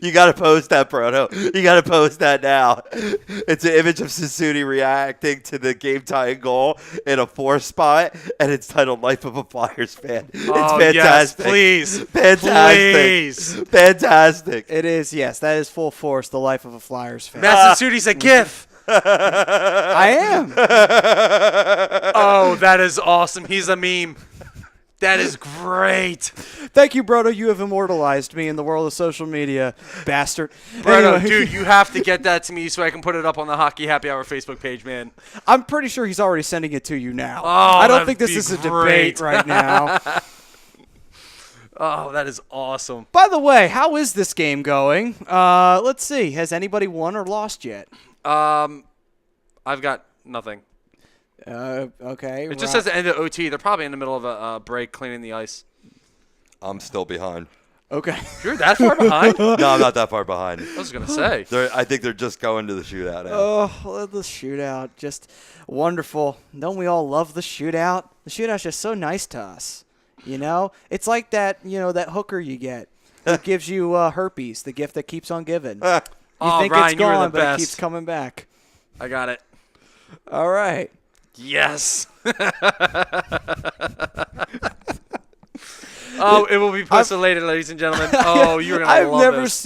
You got to post that, Brodo. You got to post that now. It's an image of Sassoon reacting to the game-tying goal in a 4 spot, and it's titled "Life of a Flyers Fan." It's fantastic. Yes, please. Fantastic. Please. Fantastic. it is, yes, that is full force, the life of a Flyers fan. Massachusetts a GIF. I am. Oh, that is awesome. He's a meme. That is great. Thank you, Brodo. You have immortalized me in the world of social media, bastard. Bruno, Anyway, dude, you have to get that to me so I can put it up on the Hockey Happy Hour Facebook page, man. I'm pretty sure he's already sending it to you now. Oh, I don't that'd think this be is a great. debate right now. Oh, that is awesome. By the way, how is this game going? Let's see. Has anybody won or lost yet? I've got nothing. Okay. It just says the end of OT. They're probably in the middle of a break cleaning the ice. I'm still behind. Okay. You're that far behind? No, I'm not that far behind. I was going to say. I think they're just going to the shootout now. Oh, the shootout. Just wonderful. Don't we all love the shootout? The shootout's just so nice to us. You know? It's like that, that hooker you get who gives you herpes, the gift that keeps on giving. You think Ryan, it's you were gone, the but it best. keeps coming back. I got it. All right. Yes. Oh, it will be posted later, ladies and gentlemen. Oh, you're going to love this.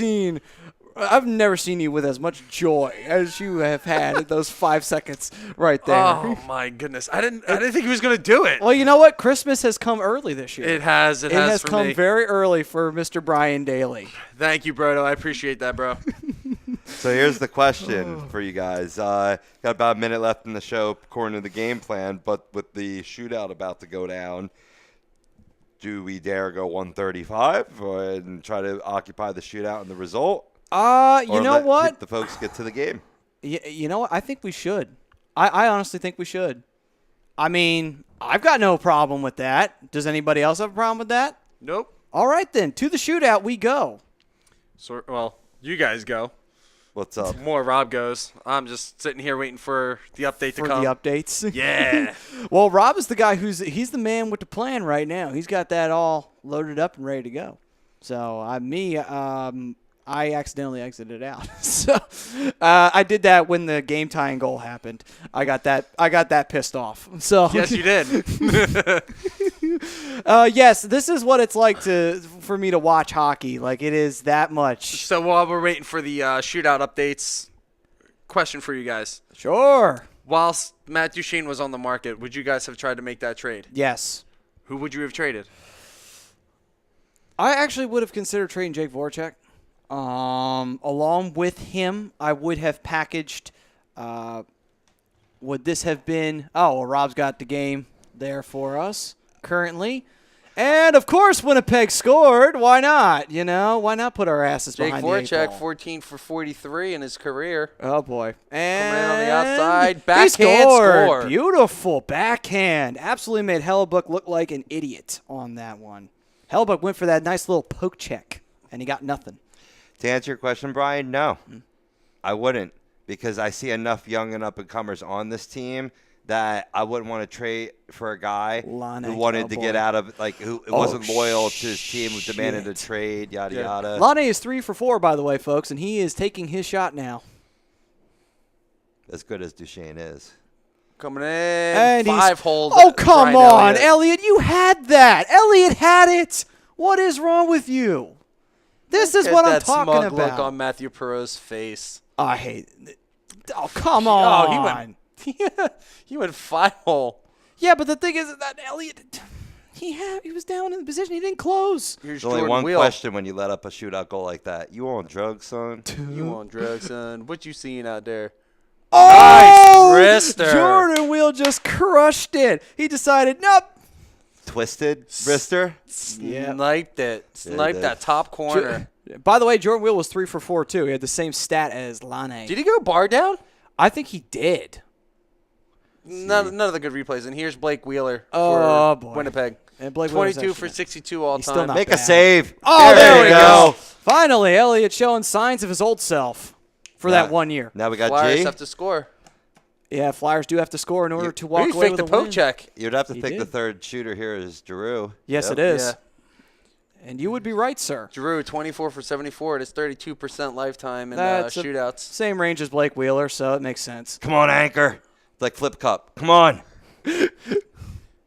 I've never seen you with as much joy as you have had in those 5 seconds right there. Oh, my goodness. I didn't think he was going to do it. Well, you know what? Christmas has come early this year. It has. It has for come me. very early for Mr. Brian Daly. Thank you, Brodo. I appreciate that, bro. So here's the question for you guys. Got about a minute left in the show according to the game plan, but with the shootout about to go down, do we dare go 135 and try to occupy the shootout and the result? You know what? The folks get to the game. You know what? I think we should. I honestly think we should. I mean, I've got no problem with that. Does anybody else have a problem with that? Nope. All right, then. To the shootout we go. So, well, you guys go. What's up? More Rob goes. I'm just sitting here waiting for the update to For come. the updates. Yeah. Well, Rob is the guy he's the man with the plan right now. He's got that all loaded up and ready to go. So, I accidentally exited out. So I did that when the game tying goal happened. I got that pissed off. So Yes, you did. yes, this is what it's like for me to watch hockey. Like, it is that much. So while we're waiting for the shootout updates, question for you guys. Sure. Whilst Matt Duchene was on the market, would you guys have tried to make that trade? Yes. Who would you have traded? I actually would have considered trading Jake Voracek. Along with him, I would have packaged. Would this have been? Oh, well, Rob's got the game there for us currently, and of course, Winnipeg scored. Why not? Why not put our asses Jake behind the eight Voracek, ball? 14 for 43 in his career. Oh boy! And Coming in on the outside, he backhand scored. score. Beautiful backhand. Absolutely made Hellebuck look like an idiot on that one. Hellebuck went for that nice little poke check, and he got nothing. To answer your question, Brian, no. I wouldn't, because I see enough young and up-and-comers on this team that I wouldn't want to trade for a guy who wanted to get out of, like, who wasn't loyal to his team, who demanded a trade, yada, yada. Lonnie is 3 for 4, by the way, folks, and he is taking his shot now. As good as Duchesne is. Coming in, And 5-hole. Oh, come Brian on, Elliott. Elliot. You had that. Elliot had it. What is wrong with you? This is Look what at I'm that talking smug about. look on Matthew Perot's face. I hate it. Oh, come on. Oh, he went 5-hole. Yeah, but the thing is that Elliot, he was down in the position. He didn't close. Here's There's only Jordan one Wheel. question when you let up a shootout goal like that. You on drugs, son? You on drugs, son? What you seeing out there? Oh, Nice wrister. Jordan Wheel just crushed it. He decided, nope. Twisted wrister? Yeah. Sniped it. Sniped did. that top corner. By the way, Jordan Wheel was 3 for 4 too. He had the same stat as Lane. Did he go bar down? I think he did. None of the good replays. And here's Blake Wheeler Oh, for boy. Winnipeg. And Blake Wheeler's 22 actually for not- 62 all He's time. still not Make a bad. save. Oh, there we you go. Finally, Elliot showing signs of his old self for that 1 year. Now we got Flyers G. have to score. Yeah, Flyers do have to score in order to walk Maybe away fake with the a poke win. check. You'd have to He think the did. third shooter here is Giroux. Yes, Yep. it is. Yeah. And you would be right, sir. Giroux, 24 for 74. It is 32% lifetime in That's a- shootouts. Same range as Blake Wheeler, so it makes sense. Come on, Anchor. It's like Flip Cup. Come on.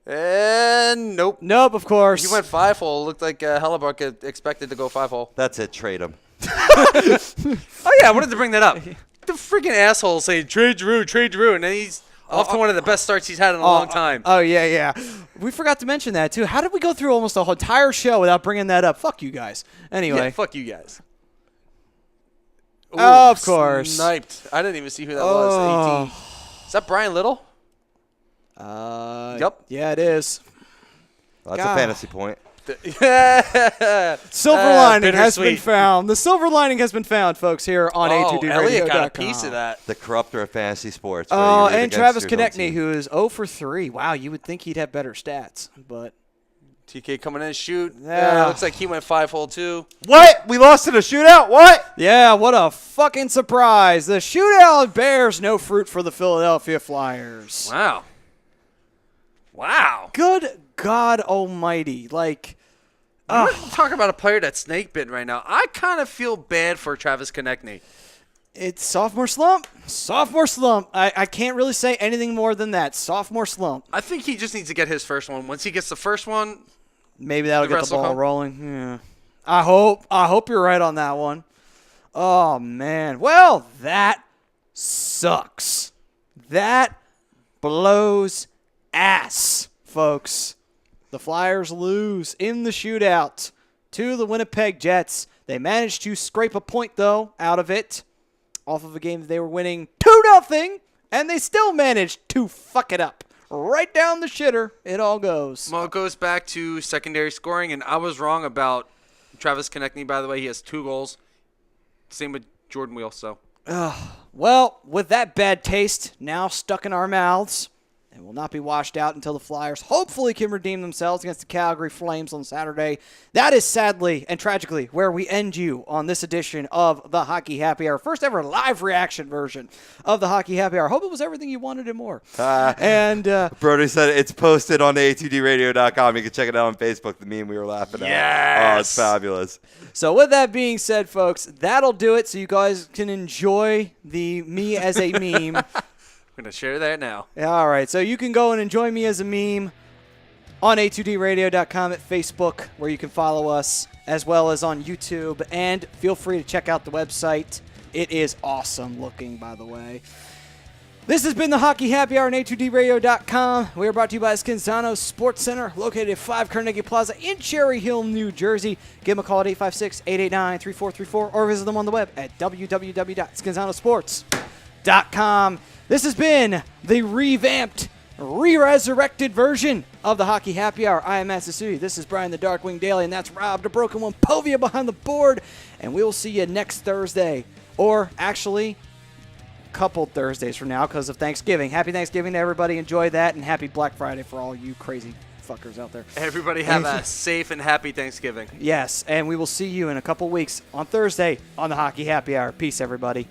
And nope. Nope, of course. He went 5-hole. Looked like Hellebuck expected to go 5-hole. That's it. Trade him. Oh, yeah, I wanted to bring that up. The freaking asshole saying, trade Giroux, and then he's off to one of the best starts he's had in a long time. Oh, yeah. We forgot to mention that, too. How did we go through almost a whole entire show without bringing that up? Fuck you guys. Anyway. Yeah, fuck you guys. Ooh, Of course. Sniped. I didn't even see who that Oh. was. 18. Is that Brian Little? Yep. Yeah, it is. That's God. a fantasy point. Silver lining has been bittersweet. found. The silver lining has been found, folks, here on A2D Elliot got a piece of that. The corrupter of fantasy sports. where Oh, you root and against Travis your own Konechny, team. who is 0 for 3. Wow, you would think he'd have better stats, but TK coming in, shoot. Yeah. Looks like he went 5-hole too. What? We lost in a shootout? What? yeah, what a fucking surprise. The shootout bears no fruit for the Philadelphia Flyers. Wow. Good God almighty. Like, I'm talking about a player that's snake bitten right now. I kind of feel bad for Travis Konechny. it's sophomore slump. Sophomore slump. I can't really say anything more than that. Sophomore slump. I think he just needs to get his first one. Once he gets the first one, Maybe that'll The get the rest will ball come. rolling. Yeah. I hope you're right on that one. Oh, man. Well, that sucks. That blows ass, folks. The Flyers lose in the shootout to the Winnipeg Jets. They managed to scrape a point, though, out of it, off of a game that they were winning 2-0, and they still managed to fuck it up. Right down the shitter, it all goes. well, it goes back to secondary scoring, and I was wrong about Travis Konechny, by the way. He has 2 goals. Same with Jordan Wheel, so. Well, with that bad taste now stuck in our mouths, and will not be washed out until the Flyers hopefully can redeem themselves against the Calgary Flames on Saturday. That is sadly and tragically where we end you on this edition of the Hockey Happy Hour. First ever live reaction version of the Hockey Happy Hour. Hope it was everything you wanted and more. And Brody said it's posted on a2dradio.com. You can check it out on Facebook, the meme we were laughing at. Oh, it's fabulous. so with that being said, folks, that'll do it so you guys can enjoy the me as a meme. I'm going to share that now. All right, so you can go and enjoy me as a meme on a2dradio.com at Facebook, where you can follow us, as well as on YouTube. And feel free to check out the website. It is awesome looking, by the way. This has been the Hockey Happy Hour on a2dradio.com. We are brought to you by Scanzano Sports Center, located at 5 Carnegie Plaza in Cherry Hill, New Jersey. Give them a call at 856-889-3434 or visit them on the web at www.scanzanosports.com. This has been the revamped, re-resurrected version of the Hockey Happy Hour. I am Matt Sassuti. This is Brian the Darkwing Daly, and that's Rob the Broken One Povia behind the board. And we will see you next Thursday, or actually a couple Thursdays from now because of Thanksgiving. Happy Thanksgiving to everybody. Enjoy that, and happy Black Friday for all you crazy fuckers out there. Everybody have a safe and happy Thanksgiving. Yes, and we will see you in a couple weeks on Thursday on the Hockey Happy Hour. Peace, everybody.